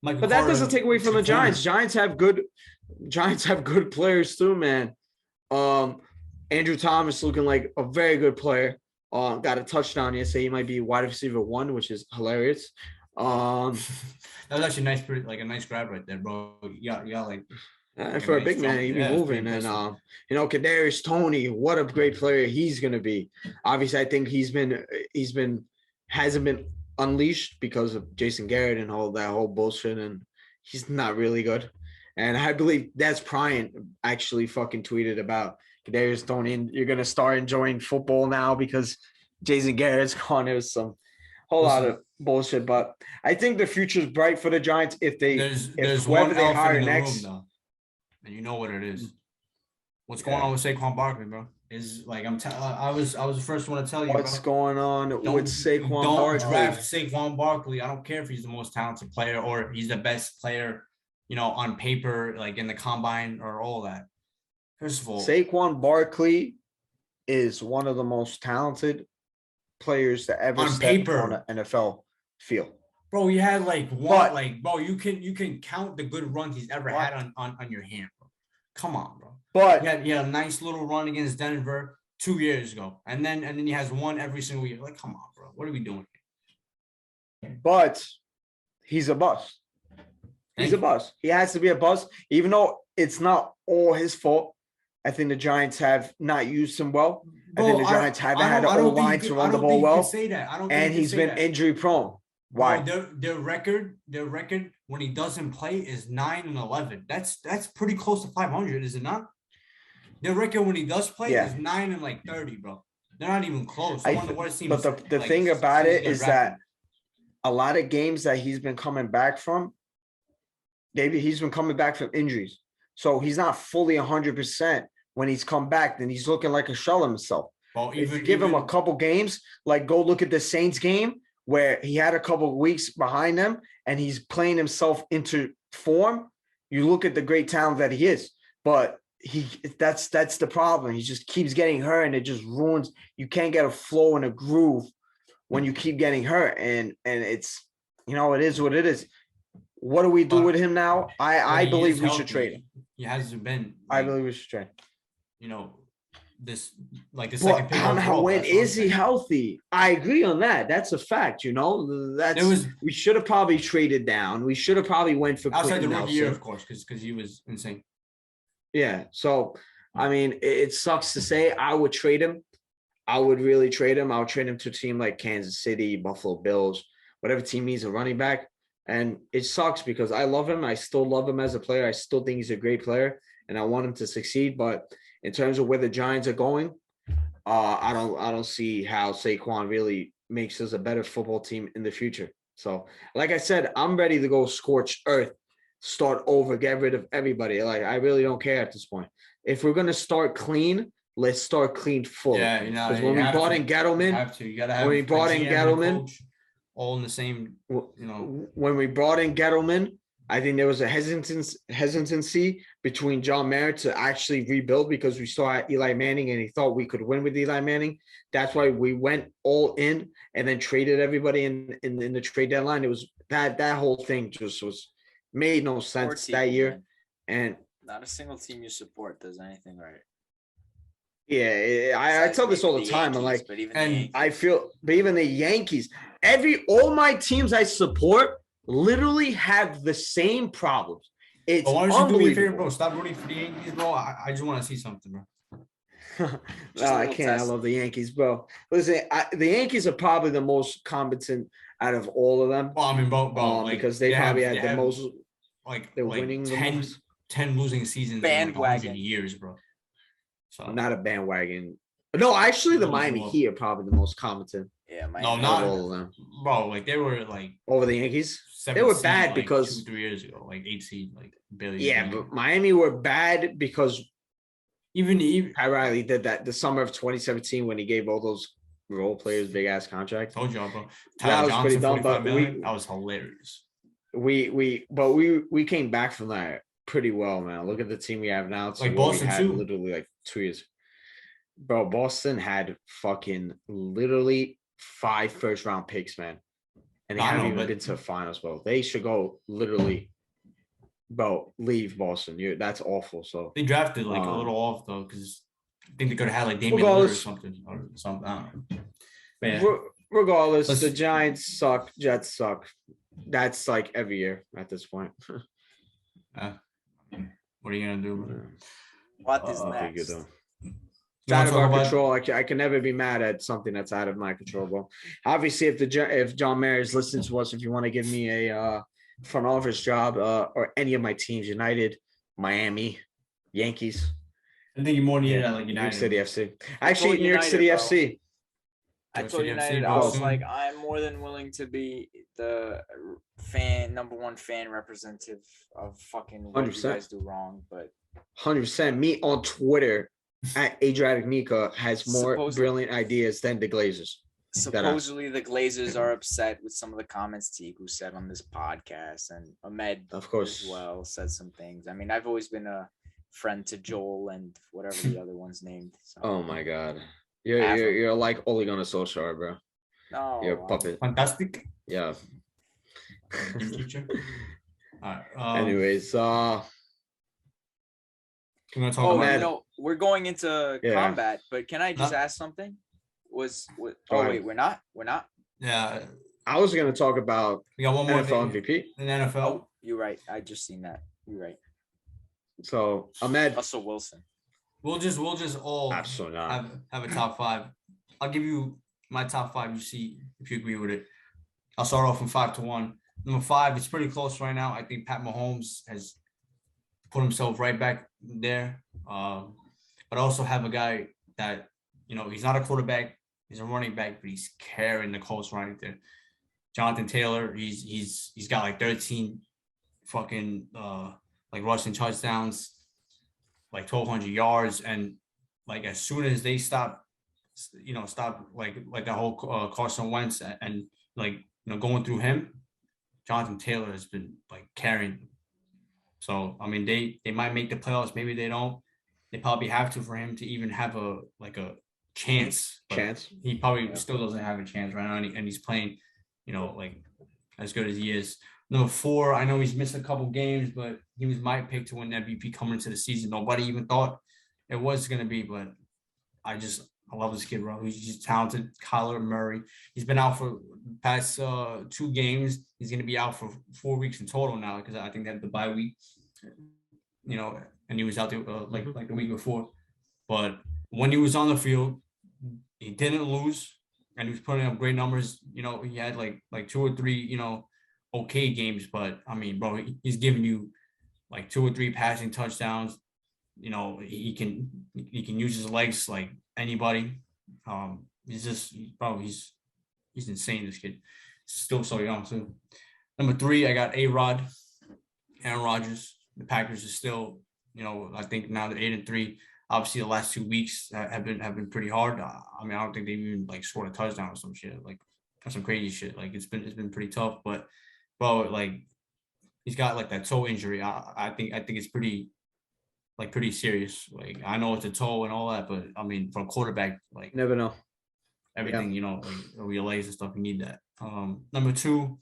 but that doesn't take away from the Giants. Giants have good players too, man. Andrew Thomas looking like a very good player. Got a touchdown yesterday. He might be wide receiver 1, which is hilarious. That was actually nice, a nice grab right there, bro. Yeah, like. And for a big man, he be moving. And Kadarius Toney, what a great player he's gonna be. Obviously, I think hasn't been unleashed because of Jason Garrett and all that whole bullshit, and he's not really good. And I believe Des Bryant actually fucking tweeted about Kadarius Toney, and you're gonna start enjoying football now because Jason Garrett's gone. It was some whole lot of bullshit, but I think the future is bright for the Giants if whoever they hire next. Room, and you know what it is. What's going on with Saquon Barkley, bro? Is like I was the first one to tell you. What's going on with Saquon Barkley? Don't draft Saquon Barkley. I don't care if he's the most talented player or he's the best player, on paper, like in the combine or all that. First of all, Saquon Barkley is one of the most talented players to ever step on an NFL field. Bro, he had bro, you can count the good runs he's ever had on your hand, bro. Come on, bro. But he had a nice little run against Denver 2 years ago, and then he has one every single year. Like, come on, bro. What are we doing? But he's a bust. He's a bust. He has to be a bust, even though it's not all his fault. I think the Giants have not used him well. I think the Giants haven't had the O-line to run the ball well. And he's been injury prone. Why? Bro, their record when he doesn't play is 9-11. That's pretty close to 500, is it not? Their record when he does play is 9-30, bro. They're not even close. But the thing about it is that a lot of games that he's been coming back from, he's been coming back from injuries. So he's not fully 100%. When he's come back, then he's looking like a shell of himself. Well, if you give him a couple games, like go look at the Saints game where he had a couple of weeks behind him and he's playing himself into form, you look at the great talent that he is. But that's the problem. He just keeps getting hurt and it just ruins. You can't get a flow and a groove when you keep getting hurt. And it's, it is what it is. What do we do with him now? I believe we should trade him. He hasn't been. I believe we should trade. This the second pick. When is he healthy? I agree on that. That's a fact. We should have probably traded down. We should have probably went for outside the rookie year, of course, because he was insane. Yeah. So I mean, it sucks to say. I would trade him. I would really trade him. I would trade him to a team like Kansas City, Buffalo Bills, whatever team needs a running back. And it sucks because I love him. I still love him as a player. I still think he's a great player, and I want him to succeed. But in terms of where the Giants are going, I don't see how Saquon really makes us a better football team in the future. So, like I said, I'm ready to go scorched earth, start over, get rid of everybody. Like, I really don't care at this point. If we're gonna start clean, let's start clean full. Yeah, because when we brought in Gettleman, all in the same, When we brought in Gettleman, I think there was a hesitancy between John Mara to actually rebuild because we saw Eli Manning and he thought we could win with Eli Manning. That's why we went all in and then traded everybody in the trade deadline. It was that whole thing just made no sense that year. And not a single team you support does anything right. Yeah, I tell this all the time. I'm like, I feel, but even the Yankees, all my teams I support literally have the same problems. It's why don't you do me a favor, bro? Stop rooting for the Yankees, bro. I just want to see something, bro. No, I can't. I love the Yankees, bro. Listen, the Yankees are probably the most competent out of all of them. Well, I mean, bro, because they probably had the most They're winning the 10, most. 10 losing seasons in like 100 Bandwagon. years, bro. So Not a bandwagon. No, actually, the Those Miami were- Heat are probably the most competent Yeah, no, Miami. not all of them bro. Like they were like over the Yankees. 7 They were seed, bad like, because 2-3 years ago, like 8 seed, like barely. yeah, but Miami were bad because even Pat Riley did that the summer of 2017 when he gave all those role players big ass contracts. told y'all, bro. That Tyler was pretty Johnson, dumb, 45 but million. That was hilarious. We came back from that pretty well, man. Look at the team we have now. Like what Boston we had too. literally like 2 years. Bro, Boston had fucking literally 5 first-round picks, man. And they I haven't know, even but- been to the finals, bro. They should go literally, bro, leave Boston. That's awful. So They drafted like a little off though, because I think they could have had like Damian Lillard or regardless- something. I don't know. But yeah. regardless, Let's- the Giants suck, Jets suck. That's like every year at this point. What are you gonna do? Bro? What is Okay, next? good though. You It's wanna out of talk our about- control. I can never be mad at something that's out of my control, bro. Obviously, if John Mayer is listening to us, if you want to give me a front office job or any of my teams, United, Miami, Yankees, I think you more needed yeah, at like New York United. City FC. Actually, New York United, City bro. FC. I Go told to United, FC, I bro, was soon. like, I'm more than willing to be the number one fan representative of fucking what you 100%. guys do wrong. But 100%. Me on Twitter at Adriatic Mika has more Supposedly- brilliant ideas than the Glazers. supposedly the Glazers are upset with some of the comments Tiku said on this podcast, and Ahmed Of course. as well said some things. I mean, I've always been a friend to Joel and whatever the other one's named. So. Oh my god. You're Half you're, of- you're like Ole Gunnar Solskjaer, bro. No, You're a puppet. Fantastic. Yeah. Your teacher. All right. Anyways, we're gonna talk Oh, about man. we're going into Yeah. combat, but can I just Huh? ask something? Go Oh ahead. wait, we're not. Yeah, I was gonna talk about we got one more NFL thing MVP. in the NFL. Oh, you're right. I just seen that. You're right. So Ahmed, Russell Wilson. We'll just all absolutely not. have a top 5. I'll give you my top 5. You see if you agree with it. I'll start off from 5 to 1. Number 5, it's pretty close right now. I think Pat Mahomes has put himself right back there. But I also have a guy that, he's not a quarterback, he's a running back, but he's carrying the Colts right there. Jonathan Taylor, he's got like 13 fucking like rushing touchdowns, like 1,200 yards, and like as soon as they stop like the whole Carson Wentz and going through him, Jonathan Taylor has been like carrying them. So I mean, they might make the playoffs, maybe they don't. They probably have to for him to even have a chance. But he probably still doesn't have a chance right now, and he's playing, like as good as he is. Number 4, I know he's missed a couple games, but he was my pick to win MVP coming into the season. Nobody even thought it was going to be, but I love this kid, bro. He's talented. Kyler Murray. He's been out for the past 2 games. He's going to be out for 4 weeks in total now because I think they had the bye week, and he was out there like the week before. But when he was on the field, he didn't lose, and he was putting up great numbers. He had like 2 or 3, okay games, but I mean, bro, he's giving you like 2 or 3 passing touchdowns. He can use his legs like anybody. He's insane. This kid, still so young too. Number 3, I got A-Rod, Aaron Rodgers. The Packers are still, I think now they're 8-3. Obviously, the last 2 weeks have been pretty hard. I mean, I don't think they've even like scored a touchdown or some shit, like some crazy shit. Like it's been pretty tough. But bro, like he's got like that toe injury. I think it's pretty serious. Like I know it's a toe and all that, but I mean, for a quarterback, like Never know. everything, like your legs and stuff, you need that. Number 2,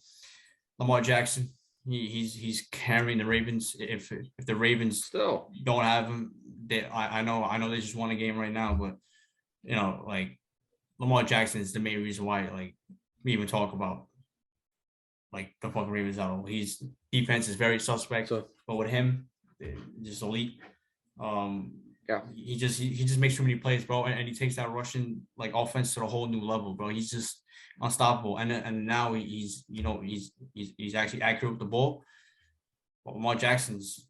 Lamar Jackson. He's carrying the Ravens. If the Ravens Still. don't have him, I know they just won a game right now, but like Lamar Jackson is the main reason why like we even talk about like the fucking Ravens at all. His defense is very suspect, but with him, just elite. Yeah. He just makes too many plays, bro, and he takes that Russian like offense to a whole new level, bro. He's just unstoppable, and now he's actually accurate with the ball. Well, Lamar Jackson's,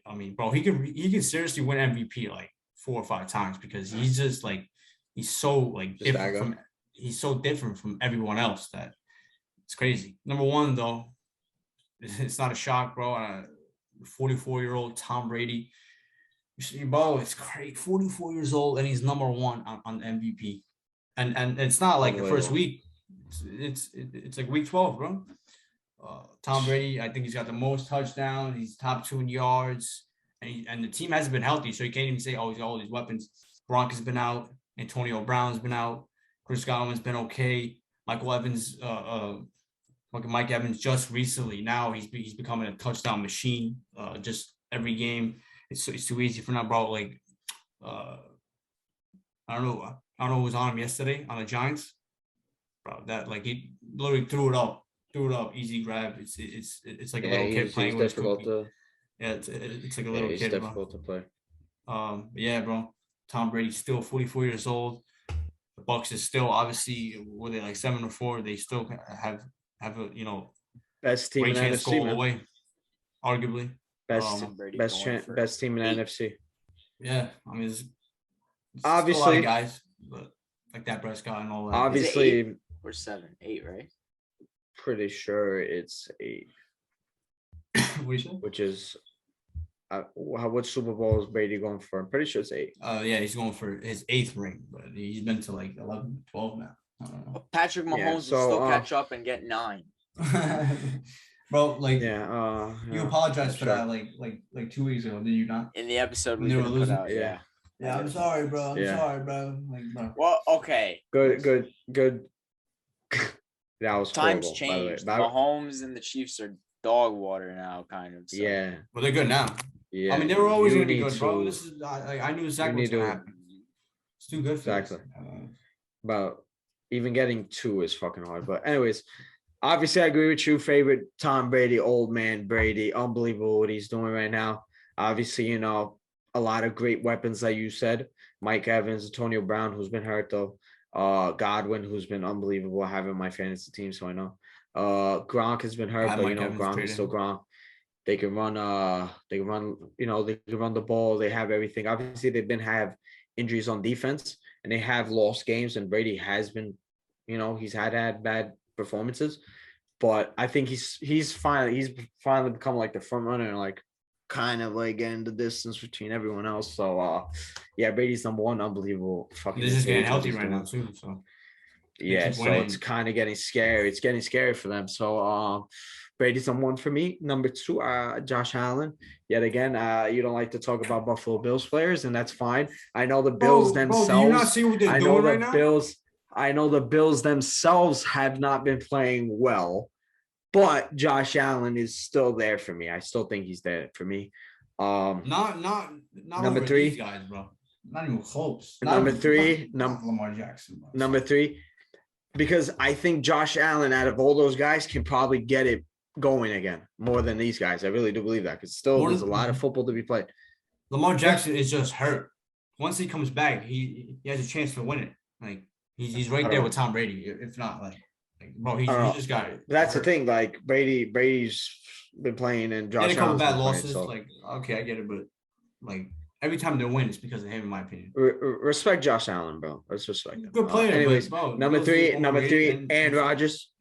I mean, bro, he could seriously win MVP like 4 or 5 times because he's just like he's so like he's so different from everyone else that it's crazy. Number one though, it's not a shock, bro. 44-year-old Tom Brady, bro, it's crazy. 44 years old and he's number one on MVP, and it's not like the first week. It's like week 12, bro. Tom Brady, I think he's got the most touchdowns. He's top 2 in yards, and the team hasn't been healthy, so you can't even say, oh, he's got all these weapons. Gronk has been out. Antonio Brown's been out. Chris Godwin's been okay. Mike Evans just recently. Now he's becoming a touchdown machine. Just every game, it's too easy for now, bro. Like, I don't know who was on him yesterday on the Giants, bro. That like he literally threw it up, easy grab. It's like a little kid playing with his cookie. Yeah, it's like a little kid. It's difficult to play. Yeah, bro. Tom Brady's still 44 years old. The Bucs is still obviously were they like 7-4. They still have a best team in NFC, man. Away, arguably best team in NFC. Yeah, I mean, it's obviously a lot of guys, but like Dak Prescott and all that. Obviously, or 7, 8, right? Pretty sure it's 8. Which is what Super Bowl is Brady going for? I'm pretty sure it's 8. Yeah, he's going for his 8th ring, but he's been to like 11, 12 now. I don't know. Patrick Mahomes will still catch up and get 9. Bro, like you apologized for that like 2 weeks ago, did you not? In the episode we put out, yeah. Yeah, I'm sorry, bro. I'm sorry, bro. Like, bro. Well, okay. Good. That was times horrible, changed. Mahomes and the Chiefs are dog water now, kind of. So. Yeah. Well, they're good now. Yeah. I mean, they were always going to be good, bro. This is I knew exactly what's going to happen. It's too good for exactly. But even getting 2 is fucking hard. But anyways, obviously I agree with you. Favorite Tom Brady, old man Brady. Unbelievable what he's doing right now. Obviously, a lot of great weapons like you said. Mike Evans, Antonio Brown, who's been hurt though. Godwin, who's been unbelievable. I have in my fantasy team, so I know. Gronk has been hurt, but Gronk is still Gronk. They can run they can run the ball. They have everything. Obviously, they've have injuries on defense and they have lost games, and Brady has been, he's had bad performances. But I think he's finally become like the front runner and like kind of like getting the distance between everyone else. So yeah, Brady's number one, unbelievable. Fucking this is getting healthy right now too. So yeah, so it's kind of getting scary. It's getting scary for them. So Brady's number one for me. Number 2, Josh Allen. Yet again, you don't like to talk about Buffalo Bills players, and that's fine. I know the Bills themselves. Bro, do you not see what they're doing right now? I know the Bills themselves have not been playing well. But Josh Allen is still there for me. I still think he's there for me. Not number 3 these guys, bro. Not even close. Number 3, Lamar Jackson. Bro. Number 3, because I think Josh Allen, out of all those guys, can probably get it going again more than these guys. I really do believe that, because still there's a lot of football to be played. Lamar Jackson is just hurt. Once he comes back, he has a chance to win it. Like he's right there with Tom Brady. If not, bro, he just got it. That's hurt. The thing. Like Brady's been playing, and Josh Allen's bad been losses. Playing, so. Like, okay, I get it, but like every time they win, it's because of him, in my opinion. Respect Josh Allen, bro. Let's respect him. Good player. Anyways, bro, number 3, Aaron Rodgers.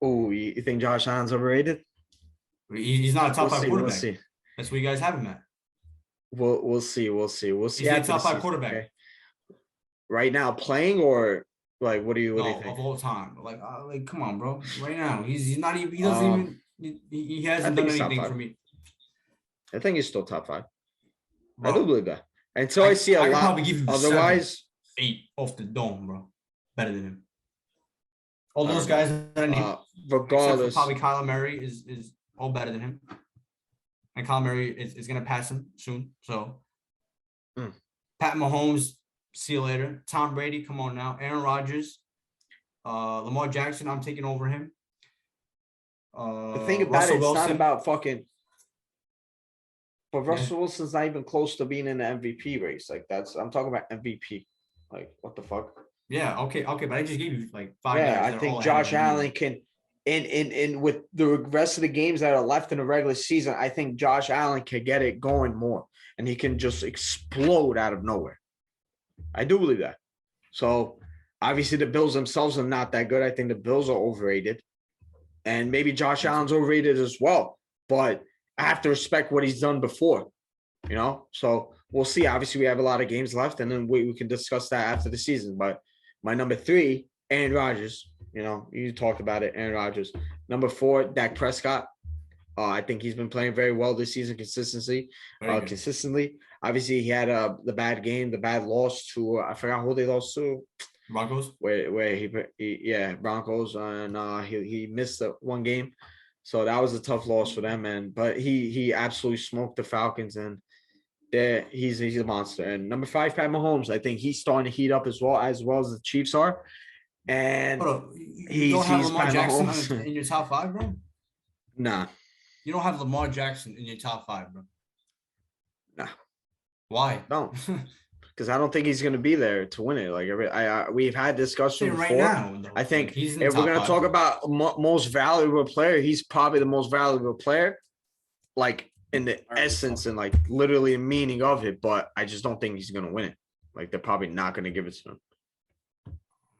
Oh, you think Josh Allen's overrated? He's not a top 5 quarterback. We'll see. That's where you guys have him at. We'll see. He's a top 5 quarterback. Okay. Right now, playing or like what do you think? Of all time? Like come on, bro. Right now, he's not even. He doesn't even. He hasn't done anything for me. I think he's still top 5. Bro, I do believe that. Until I see a lot. Probably give him otherwise, 7, 8 off the dome, bro. Better than him. All those guys that I named, regardless, probably Kyler Murray is all better than him, and Kyler Murray is gonna pass him soon. So, Pat Mahomes, see you later. Tom Brady, come on now. Aaron Rodgers, Lamar Jackson, I'm taking over him. The thing about Russell Wilson, it's not about fucking. But Russell Wilson's not even close to being in the MVP race. Like I'm talking about MVP. Like what the fuck? Yeah, okay, but I just gave you like 5 guys. Yeah, I think Josh Allen can. in with the rest of the games that are left in the regular season, I think Josh Allen can get it going more, and he can just explode out of nowhere. I do believe that. So obviously the Bills themselves are not that good. I think the Bills are overrated, and maybe Josh Allen's overrated as well. But I have to respect what he's done before, you know. So we'll see. Obviously, we have a lot of games left, and then we can discuss that after the season. But my number 3, Aaron Rodgers. You know, you talked about it, Aaron Rodgers. Number 4, Dak Prescott. I think he's been playing very well this season consistently. Obviously, he had the bad game, the bad loss to I forgot who they lost to. Broncos. Where he Broncos, and he missed the one game, so that was a tough loss for them. But he absolutely smoked the Falcons, and he's a monster. And number 5, Pat Mahomes. I think he's starting to heat up as well as the Chiefs are. And you don't have Lamar Jackson in your top 5, bro? Nah. You don't have Lamar Jackson in your top 5, bro? Nah. Why? No. Because I don't think he's going to be there to win it. Like we've had discussion before. Right now, though. I think if we're going to talk about most valuable player, he's probably the most valuable player, like in the essence and like literally the meaning of it. But I just don't think he's going to win it. Like they're probably not going to give it to him.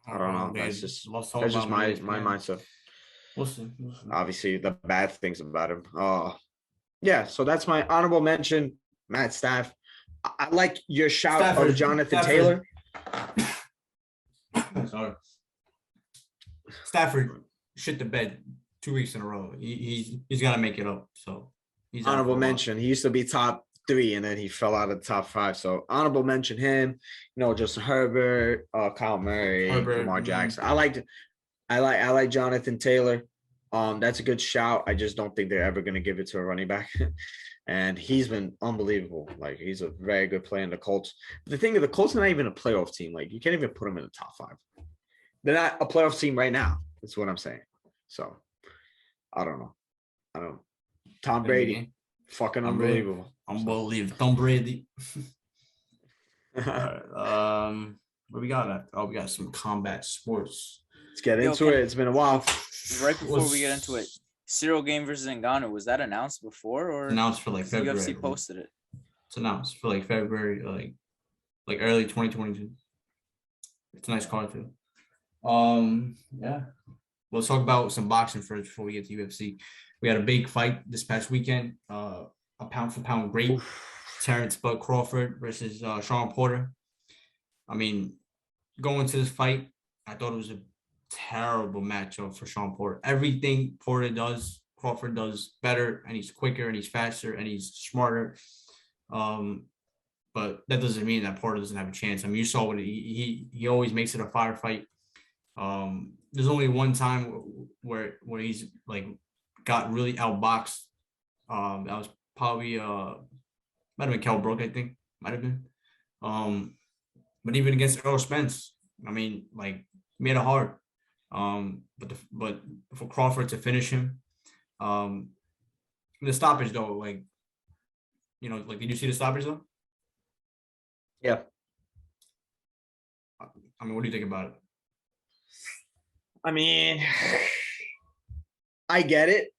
I don't know. That's just my mindset. We'll see. Obviously, the bad things about him. Yeah. So that's my honorable mention, Matt Staff. I like your shout of Jonathan Taylor. Sorry. Stafford shit the bed 2 weeks in a row. He's got to make it up. So he's honorable mention. He used to be top 3, and then he fell out of the top 5. So honorable mention him. You know, Justin Herbert, Kyle Murray, Lamar Jackson. I like Jonathan Taylor. That's a good shout. I just don't think they're ever going to give it to a running back. And he's been unbelievable. Like, he's a very good player in the Colts. The thing is, the Colts are not even a playoff team. Like, you can't even put them in the top 5. They're not a playoff team right now. That's what I'm saying. So, I don't know. Tom Brady, fucking unbelievable. Unbelievable. Tom Brady. All right. What we got? We got some combat sports. Let's get into it. It's been a while. Right before we get into it, Cyril game versus Ngannou, was that announced before or announced for like February? UFC posted it. It's announced for like February, like early 2022. It's a nice card too. Yeah. Let's talk about some boxing first before we get to UFC. We had a big fight this past weekend. A pound for pound great, Terrence Bud Crawford versus Sean Porter. I mean, going to this fight, I thought it was a terrible matchup for Sean Porter. Everything Porter does, Crawford does better, and he's quicker, and he's faster, and he's smarter. But that doesn't mean that Porter doesn't have a chance. I mean, you saw what he always makes it a firefight. There's only one time where he's like got really outboxed. That was probably might have been Kell Brook, I think. Might have been. But even against Earl Spence, I mean, like, he made it hard. But for Crawford to finish him, the stoppage though, like, you know, like, did you see the stoppage though? Yeah. I mean, what do you think about it? I mean, I get it,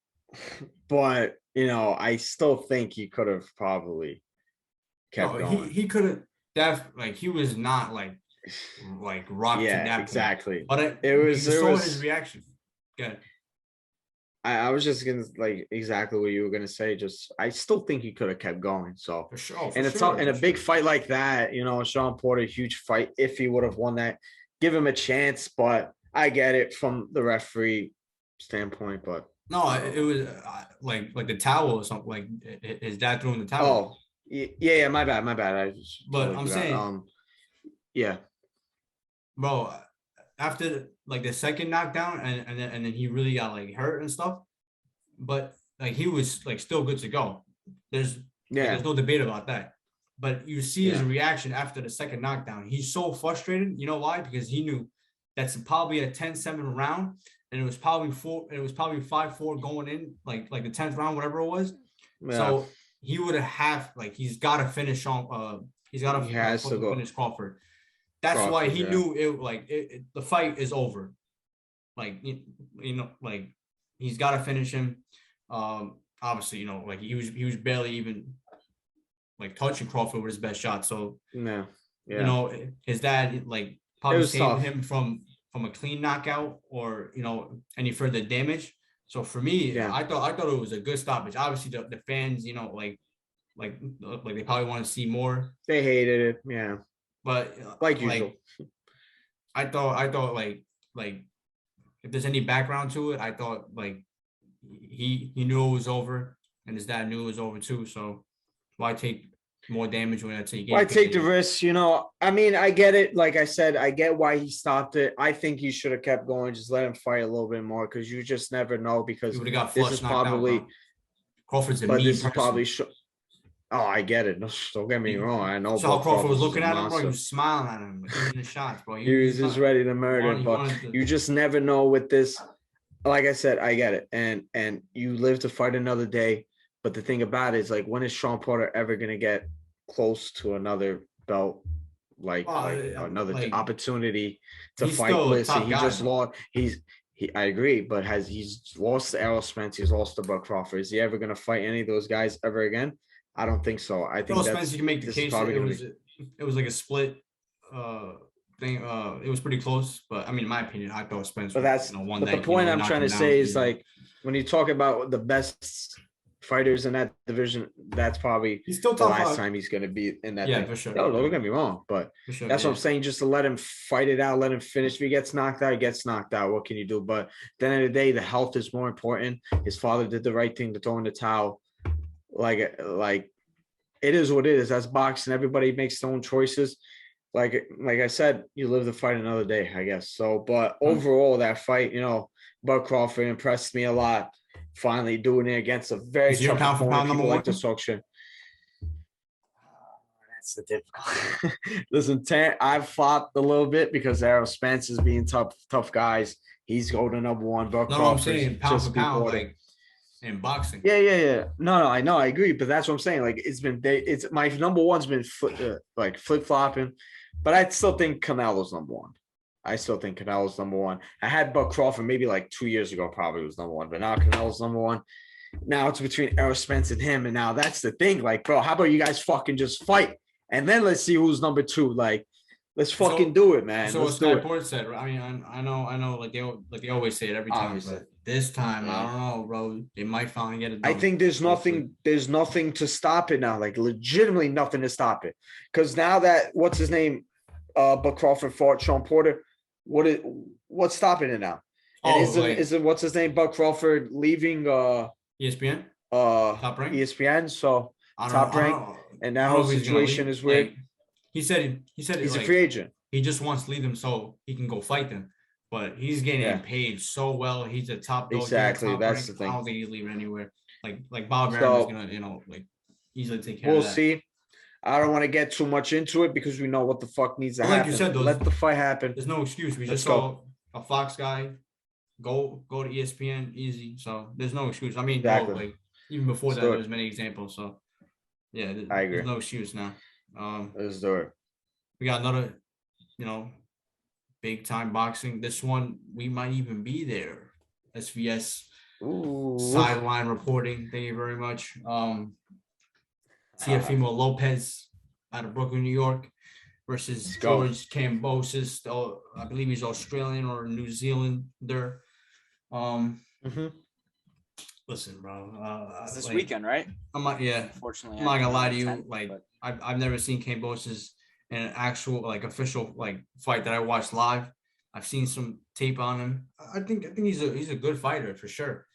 but you know, I still think he could have probably kept going. He could have he was not like rocked to that exactly. Point. But it was his reaction. Good. I was just gonna like exactly what you were gonna say. Just I still think he could have kept going. So for sure. And it's in a big fight like that, you know, Sean Porter, huge fight. If he would have won that, give him a chance. But I get it from the referee standpoint. But no, it was like the towel or something. Like his dad threw in the towel. Oh, yeah. My bad. But I'm saying, yeah, bro. After like the second knockdown, and then he really got like hurt and stuff, but like he was like still good to go. There's no debate about that. But you see his reaction after the second knockdown. He's so frustrated. You know why? Because he knew that's probably a 10-7 round, and it was probably 5-4 going in, like the 10th round, whatever it was. Yeah. So he would have he's got to finish on. He has to finish Crawford. That's why he knew it. The fight is over. Like you know, like he's got to finish him. Obviously, you know, like he was barely even like touching Crawford with his best shot. So Yeah. you know, his dad like probably saved tough. him from a clean knockout or, you know, any further damage. So for me, I thought it was a good stoppage. Obviously, the fans, you know, like they probably want to see more. They hated it, yeah. But like usual. I thought like if there's any background to it, I thought like he knew it was over, and his dad knew it was over too. So why take more damage when I take? Why take the risk? You know, I mean, I get it. Like I said, I get why he stopped it. I think he should have kept going. Just let him fight a little bit more, because you just never know. Because this is probably Crawford's a but mean this person. is probably. Oh, I get it. Don't get me wrong. I know. So how Crawford was looking at him, bro. He was smiling at him, in the shots, bro. He was just ready to murder. But you just never know with this. Like I said, I get it, and you live to fight another day. But the thing about it is, like, when is Sean Porter ever gonna get close to another belt, another opportunity to fight? Listen, he just lost. I agree, but he's lost to Errol Spence. He's lost to Bud Crawford. Is he ever gonna fight any of those guys ever again? I don't think so. I think Spence, you can make the case. It was like a split thing. It was pretty close, but I mean, in my opinion, I thought Spence. But that's but the point I'm trying to say is, like, when you talk about the best fighters in that division, that's probably he's still the last time he's going to be in that. Yeah, for sure. No, don't get me wrong, but that's what I'm saying. Just to let him fight it out, let him finish. If he gets knocked out, he gets knocked out. What can you do? But at the end of the day, the health is more important. His father did the right thing to throw in the towel. Like it is what it is. That's boxing. Everybody makes their own choices. Like I said, you live to fight another day, I guess. So, but overall, that fight, you know, Bud Crawford impressed me a lot. Finally doing it against a very tough opponent. People like the Solskjaer. That's the difficult. Listen, I've fought a little bit because Errol Spence is being tough guys. He's going to number one. Bud Crawford. I'm saying pound for pound, like in boxing. Yeah. No, I know, I agree, but that's what I'm saying. Like, it's my number one's been flip flopping, but I still think Canelo's number one. I had Bud Crawford maybe like 2 years ago, probably was number one, but now Canelo's number one. Now it's between Errol Spence and him, and now that's the thing. Like, bro, how about you guys fucking just fight, and then let's see who's number two. Like, let's fucking do it, man. So what Sky Sports said, I mean, I know, like they always say it every time, but this time, I don't know, bro. They might finally get it done. I think there's nothing to stop it now. Like, legitimately nothing to stop it, because now that what's his name, Bud Crawford fought Sean Porter. What's stopping it now? And is it what's his name? Bud Crawford leaving ESPN? Top Rank? ESPN, so Top Rank. And that whole situation is weird. Like, he said he's a free agent. He just wants to leave them so he can go fight them. But he's getting paid so well. He's a top dog. Exactly. That's the thing. I don't think he's leaving anywhere. Like Bob Arum is gonna, you know, like easily take care of that. We'll see. I don't want to get too much into it because we know what the fuck needs to happen. Like you said, let the fight happen. There's no excuse. We just saw a Fox guy go to ESPN easy. So there's no excuse. I mean, like even before that, there was many examples. So yeah, I agree. There's no excuse now. Let's do it. We got another, you know, big time boxing. This one we might even be there. SVS sideline reporting. Thank you very much. Teofimo Lopez out of Brooklyn, New York, versus George Kambosos. I believe he's Australian or New Zealander. Listen, bro. It's this weekend, right? Unfortunately, I'm not gonna lie to you. Like, I've never seen Kambosos in an actual, like, official, like, fight that I watched live. I've seen some tape on him. I think he's a good fighter for sure.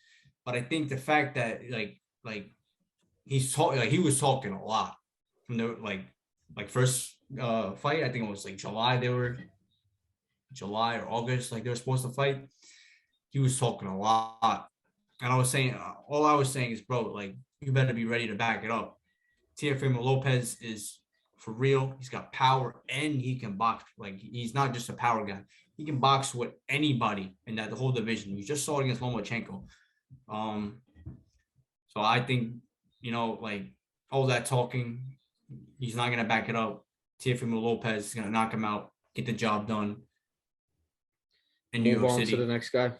But I think the fact that like he's talking, like, he was talking a lot from the like first fight. I think it was like July or August, like they were supposed to fight. He was talking a lot, and all I was saying is, bro, like, you better be ready to back it up. Teofimo Lopez is for real. He's got power and he can box. Like, he's not just a power guy. He can box with anybody in that whole division. You just saw it against Lomachenko. So I think, you know, like, all that talking, he's not going to back it up. Teofimo Lopez is going to knock him out, get the job done in New York City. Move on to the next guy.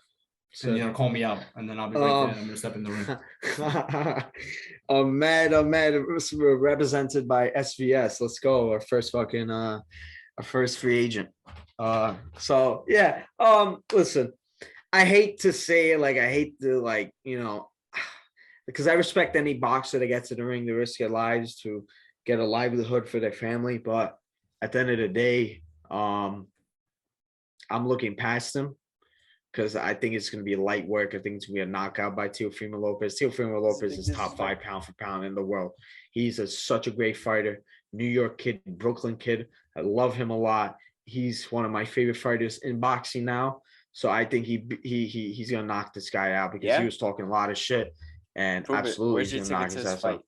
And you're gonna call me out, and then I'll be right there. I'm gonna step in the ring. Ahmed represented by SVS. Let's go. Our first our first free agent. So yeah. Listen, I hate to say it, I hate to because I respect any boxer that gets in the ring to risk their lives to get a livelihood for their family. But at the end of the day, I'm looking past him because I think it's going to be light work. I think it's going to be a knockout by Teofimo Lopez. Teofimo Lopez is top 5 pound for pound in the world. He's such a great fighter. New York kid, Brooklyn kid. I love him a lot. He's one of my favorite fighters in boxing now. So I think he's going to knock this guy out because he was talking a lot of shit. And absolutely, he's going to knock his ass out.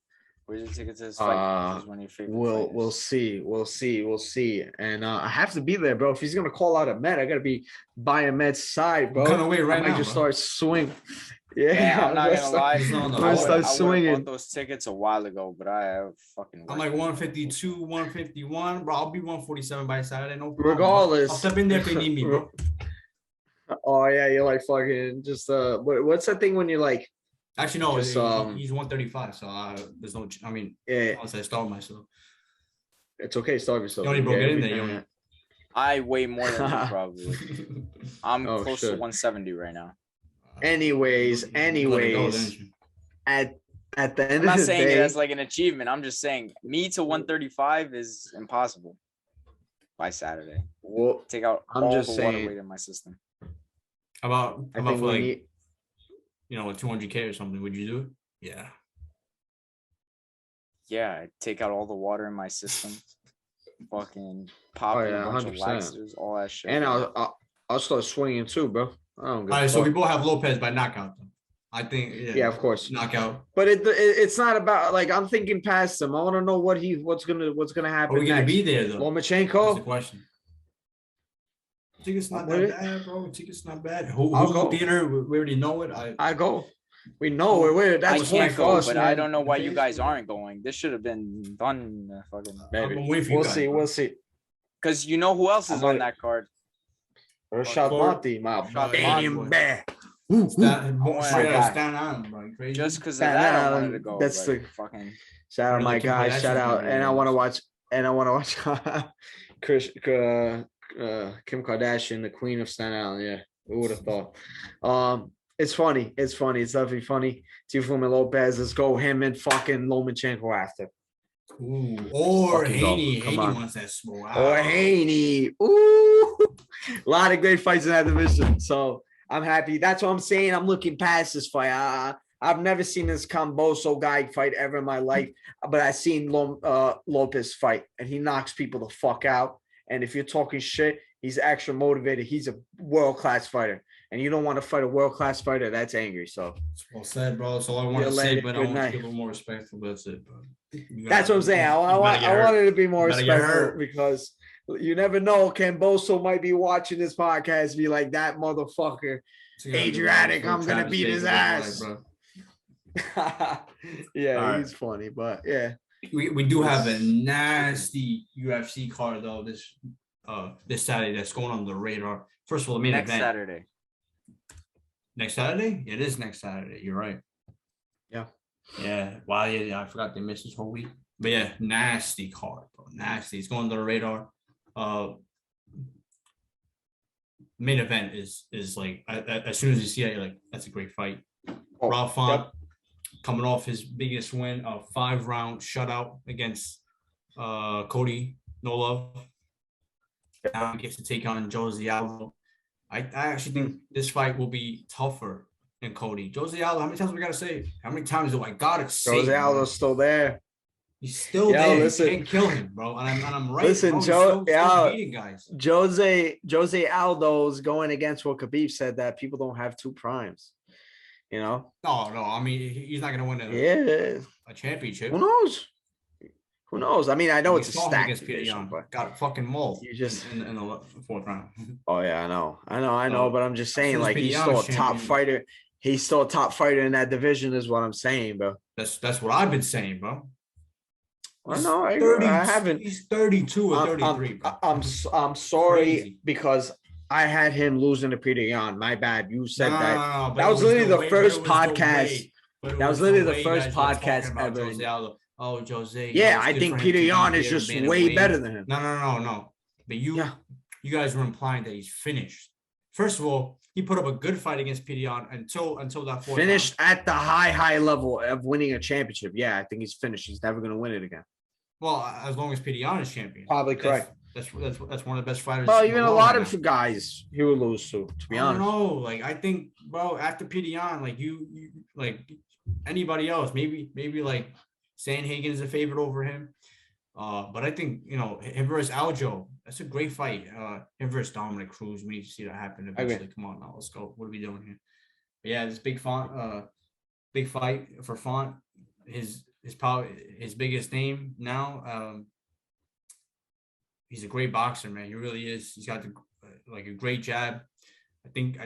Where's your ticket to this fight? He's one of your favorite fighters. We'll see. And I have to be there, bro. If he's gonna call out Ahmed, I gotta be by Ahmed's side, bro. I'm kind of wait right I might now. Just start swinging. Yeah, I'm not gonna lie. I start swinging. I bought those tickets a while ago, but I have fucking. I'm like 152, 151, bro. I'll be 147 by Saturday. No problem. Regardless, I'll step in there if they need me, bro. Oh yeah, you're like fucking just what's that thing when you're like? Actually, no, he's 135, so there's no. I mean, unless I starve myself. It's okay, starve yourself. You only broke it in there. I weigh more than you probably. I'm close to 170 right now. Anyways, at the end of the day, I'm not saying it as like an achievement. I'm just saying me to 135 is impossible by Saturday. Well, take out all the water weight in my system. How about for like, like 200K or something? Would you do it? Yeah. Yeah, I'd take out all the water in my system. Fucking pop a bunch of laxatives, all that shit. And I'll start swinging too, bro. All right, so we both have Lopez by knockout. Though. I think. Yeah, of course, knockout. But it's not about I'm thinking past him. I want to know what's gonna happen. Are we gonna be there though? Lomachenko. That's the question. Ticket's not that bad, bro. Ticket's not bad. Who theater? We already know it. I go. We know it. That's point for us, but man. I don't know why you guys aren't going. This should have been done. Fucking. We'll see. Because you know who else is on that card? Rashad Monty, my stadium bear. Just because of that, I wanted to go. That's the fucking shout out, my guy. Shout out, and I want to watch. Kim Kardashian, the queen of Staten Island. Yeah, who would have thought? It's funny. It's definitely funny. Teofimo Lopez. Let's go him and fucking Lomachenko after. Ooh, or Haney. Haney wants that small. Or Haney. Ooh, a lot of great fights in that division. So I'm happy. That's what I'm saying. I'm looking past this fight. I've never seen this Camboso guy fight ever in my life, but I've seen Lopez fight, and he knocks people the fuck out. And if you're talking shit, he's extra motivated. He's a world-class fighter. And you don't want to fight a world-class fighter that's angry. So well said, bro. So I want to say, but I want to give a little more respectful. That's it, bro. That's what I'm saying. I wanted to be more respectful because you never know. Camboso might be watching this podcast and be like, that motherfucker, Adriatic, I'm going to beat his ass. Yeah, he's funny, but yeah. We do have a nasty UFC card, though, this Saturday that's going on the radar. First of all, the main event. Saturday. Next Saturday? It is next Saturday. You're right. Yeah. Yeah. Wow. Yeah. I forgot they missed this whole week. But yeah, nasty card, bro. Nasty. It's going to the radar. Main event is like as soon as you see it, you're like, that's a great fight. Rob Font coming off his biggest win, a 5-round shutout against Cody No Love. Now he gets to take on Jose Aldo. I actually think this fight will be tougher than Cody. Jose Aldo, how many times we gotta say it? How many times do I gotta say Jose Aldo's still there. He's still there. Listen, you can't kill him, bro. And I'm right. Listen, still beating guys. Jose Aldo's going against what Khabib said, that people don't have 2 primes. You know? No. I mean, he's not gonna win a championship. Who knows? I mean, I know it's a stack against Peter Young, but got fucking mauled. You just in the 4th round. Oh yeah, I know. But I'm just saying, like, he's still a top fighter. He's still a top fighter in that division, is what I'm saying, bro. That's what I've been saying, bro. I know. I haven't. He's 32 or 33. I'm sorry because I had him losing to Peter Yan. My bad. You said that. No, That was literally the first but it podcast. But it That was the literally the way first you guys were talking podcast about ever. Jose Aldo. Oh, Jose. Yeah, it's I good think for him Peter to be Yan is here, just being way away. better than him. No. But you guys were implying that he's finished. First of all, he put up a good fight against Peter Yan until that fourth Finished round. at the high level of winning a championship. Yeah, I think he's finished. He's never going to win it again. Well, as long as Peter Yan is champion. Probably correct. That's one of the best fighters. Well, even a lot of guys he will lose to be honest. No, like I think, bro, after Peter Yan, like you like anybody else, maybe like Sandhagen is a favorite over him. But I think, him versus Aljo, that's a great fight. Him versus Dominic Cruz, we need to see that happen eventually. Come on now, let's go. What are we doing here? But yeah, this big fight for Font. His biggest name now. He's a great boxer, man. He really is. He's got a great jab. I think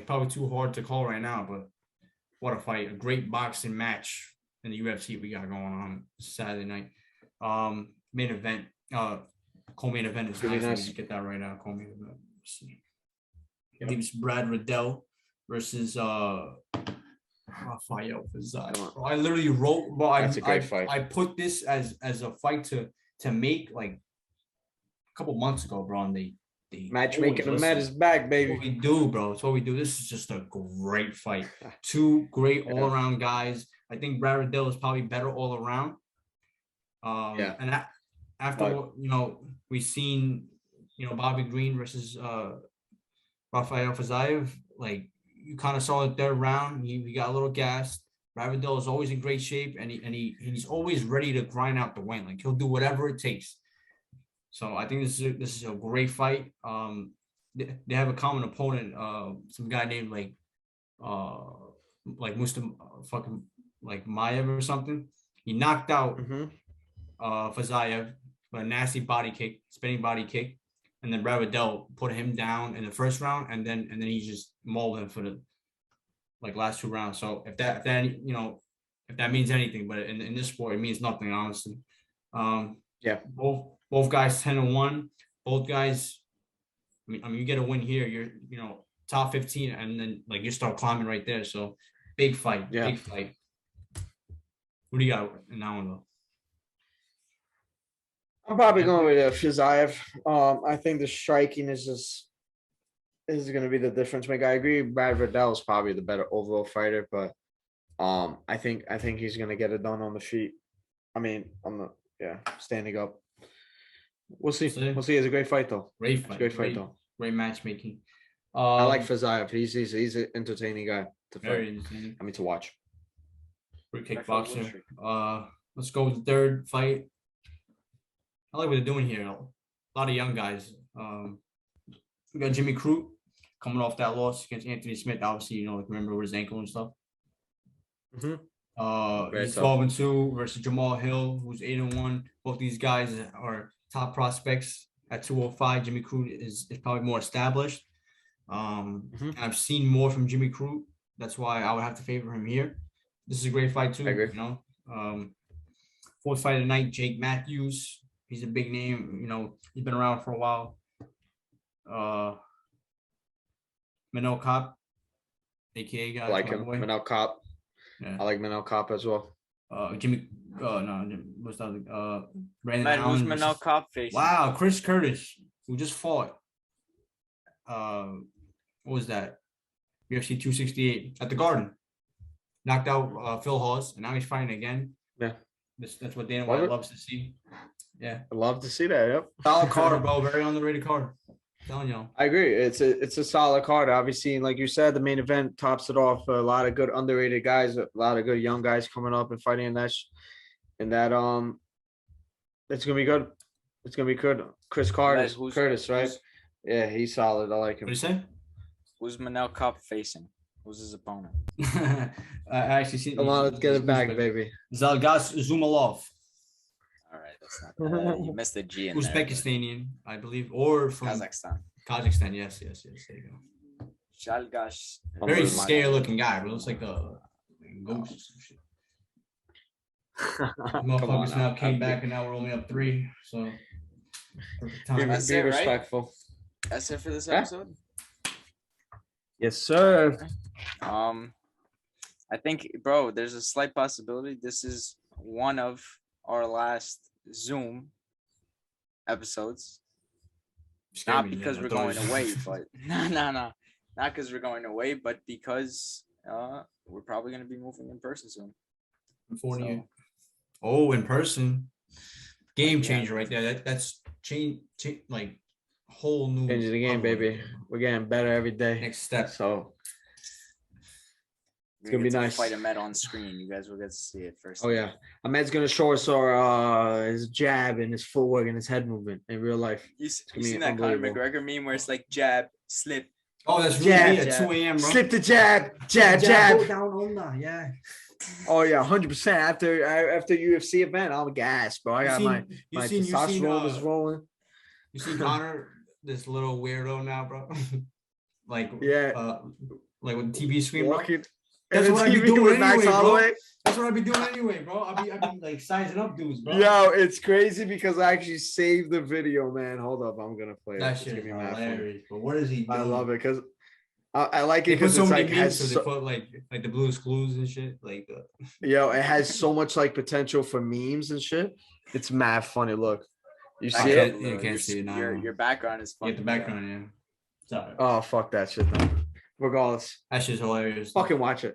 probably too hard to call right now, but what a fight. A great boxing match in the UFC we got going on Saturday night. Main event, co-main event is really nice. Get that right now. Co-main event. I believe it's Brad Riddell versus Rafael Fiziev. I literally wrote. Well, that's a great fight. I put this as a fight to make like a couple months ago, bro. And they matchmaking the mat is back, baby. What we do, bro. It's what we do. This is just a great fight. Two great all-around guys. I think Brad Riddell is probably better all around. And after we've seen Bobby Green versus Rafael Fiziev, like you kind of saw the third round. He got a little gassed. Brad Riddell is always in great shape, and he's always ready to grind out the win. Like he'll do whatever it takes. So I think this is a great fight. They have a common opponent, some guy named like Muslim fucking like Mayev or something. He knocked out Fiziev with a nasty spinning body kick, and then Brad Riddell put him down in the first round, and then he just mauled him for the last two rounds. So if that means anything, but in this sport it means nothing, honestly. Both guys 10-1. Both guys. I mean, you get a win here, you're top 15, and then you start climbing right there. So big fight, big fight. What do you got in that one though? I'm probably going with Fiziev. I think the striking is going to be the difference maker. I agree. Brad Riddell is probably the better overall fighter, but I think he's going to get it done on the feet. I mean, standing up. We'll see. We'll see. It's a great fight though. Great fight. Great fight though. Great matchmaking. I like Fiziev. He's an entertaining guy to fight. Very entertaining. I mean, to watch. Great kickboxer. Let's go with the third fight. I like what they're doing here. A lot of young guys. We got Jimmy Crute coming off that loss against Anthony Smith. Obviously, remember with his ankle and stuff. He's 12-2 versus Jamal Hill, who's 8-1. Both these guys are top prospects at 205. Jimmy Crute is probably more established. And I've seen more from Jimmy Crute. That's why I would have to favor him here. This is a great fight too. I agree. Fourth fight of the night, Jake Matthews. He's a big name. He's been around for a while. Manel Kopp, aka guy. I like him. Manel Kopp. Yeah. I like Manel Kopp as well. Jimmy. What's the other? Brandon Man, Allen. who's Manel Kopp facing? Wow, Chris Curtis, who just fought. What was that? UFC 268 at the Garden. Knocked out Phil Hawes, and now he's fighting again. Yeah. That's what Dana White loves to see. Yeah. I love to see that. Yep. Solid card, bro. Very underrated card. I'm telling y'all. I agree. It's a solid card. Obviously, like you said, the main event tops it off. A lot of good underrated guys, a lot of good young guys coming up and fighting in that. It's gonna be good. It's gonna be good. Chris Curtis, right? Yeah, he's solid. I like him. What did you say? Who's Manel Kopp facing? Who's his opponent? I actually seen. Come on, let's get it back, baby. Zalgas Zumalov. All right, that's not. You missed the G in there. Uzbekistanian, I believe, or from Kazakhstan. Kazakhstan. Yes. There you go. Shalgash. Very scary looking guy, but looks like a ghost or some shit. Motherfuckers now came back and now we're only up 3. So Be, That's be it, right? respectful. That's it for this Yeah. episode. Yes, sir. I think, bro, there's a slight possibility this is one of our last Zoom episodes. Not because we're going away, but no, not because we're going away, but because we're probably gonna be moving in person soon. So. Oh, in person, game Yeah. changer right there. That's change like whole new. Changing the game, level right baby. there, bro. We're getting better every day. Next step. So It's gonna be nice. Fight Ahmed on screen. You guys will get to see it first. oh yeah, Ahmed's gonna show us our his jab and his footwork and his head movement in real life. You gonna be seen that Conor unbelievable. McGregor meme where it's like jab, slip. Oh, that's really Jab, at 2 a.m. bro. Slip the jab, jab. Go down under, yeah. Oh yeah, 100%. After UFC event, I'm gassed, bro. I got my testosterone is rolling. You see Connor, this little weirdo now, bro. like Yeah. Like with the TV screen, bro. Walking. That's and what the I be TV doing with Max anyway, bro. Holloway. That's what I be doing anyway, bro. I be like sizing up dudes, bro. Yo, it's crazy because I actually saved the video, man. Hold up, I'm gonna play That it. shit It's is gonna be mad funny. hilarious. But what is he doing? I love it because I like it They put because so it's many like memes, has so they so, put like the Blue's Clues and shit. Like, yo, it has so much like potential for memes and shit. It's mad funny. Look, you I see can't- it? you can't see it now. Your background is funny. get the background, yeah. Sorry. Oh fuck that shit though. Regardless, That shit's hilarious. fucking watch it.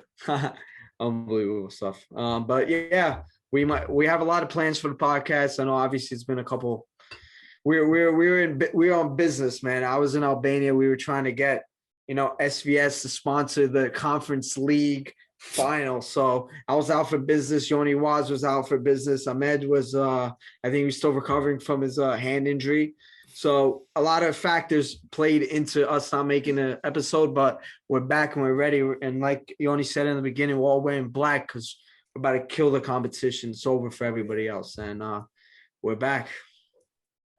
Unbelievable stuff. But yeah, we have a lot of plans for the podcast. I know obviously it's been a couple. We're on business, man. I was in Albania. We were trying to get SVS to sponsor the conference league final. So I was out for business. Yoni Waz was out for business. Ahmed was I think he was still recovering from his hand injury. So a lot of factors played into us not making an episode, but we're back and we're ready. And like Yoni said in the beginning, we're all wearing black because we're about to kill the competition. It's over for everybody else. And we're back.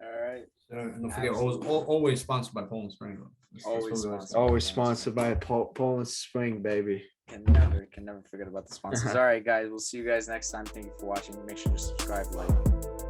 All right. Don't forget, always sponsored by Poland Spring. Bro. Always sponsored. Always sponsored by Poland Spring, baby. Can never forget about the sponsors. All right, guys. We'll see you guys next time. Thank you for watching. Make sure to subscribe, like.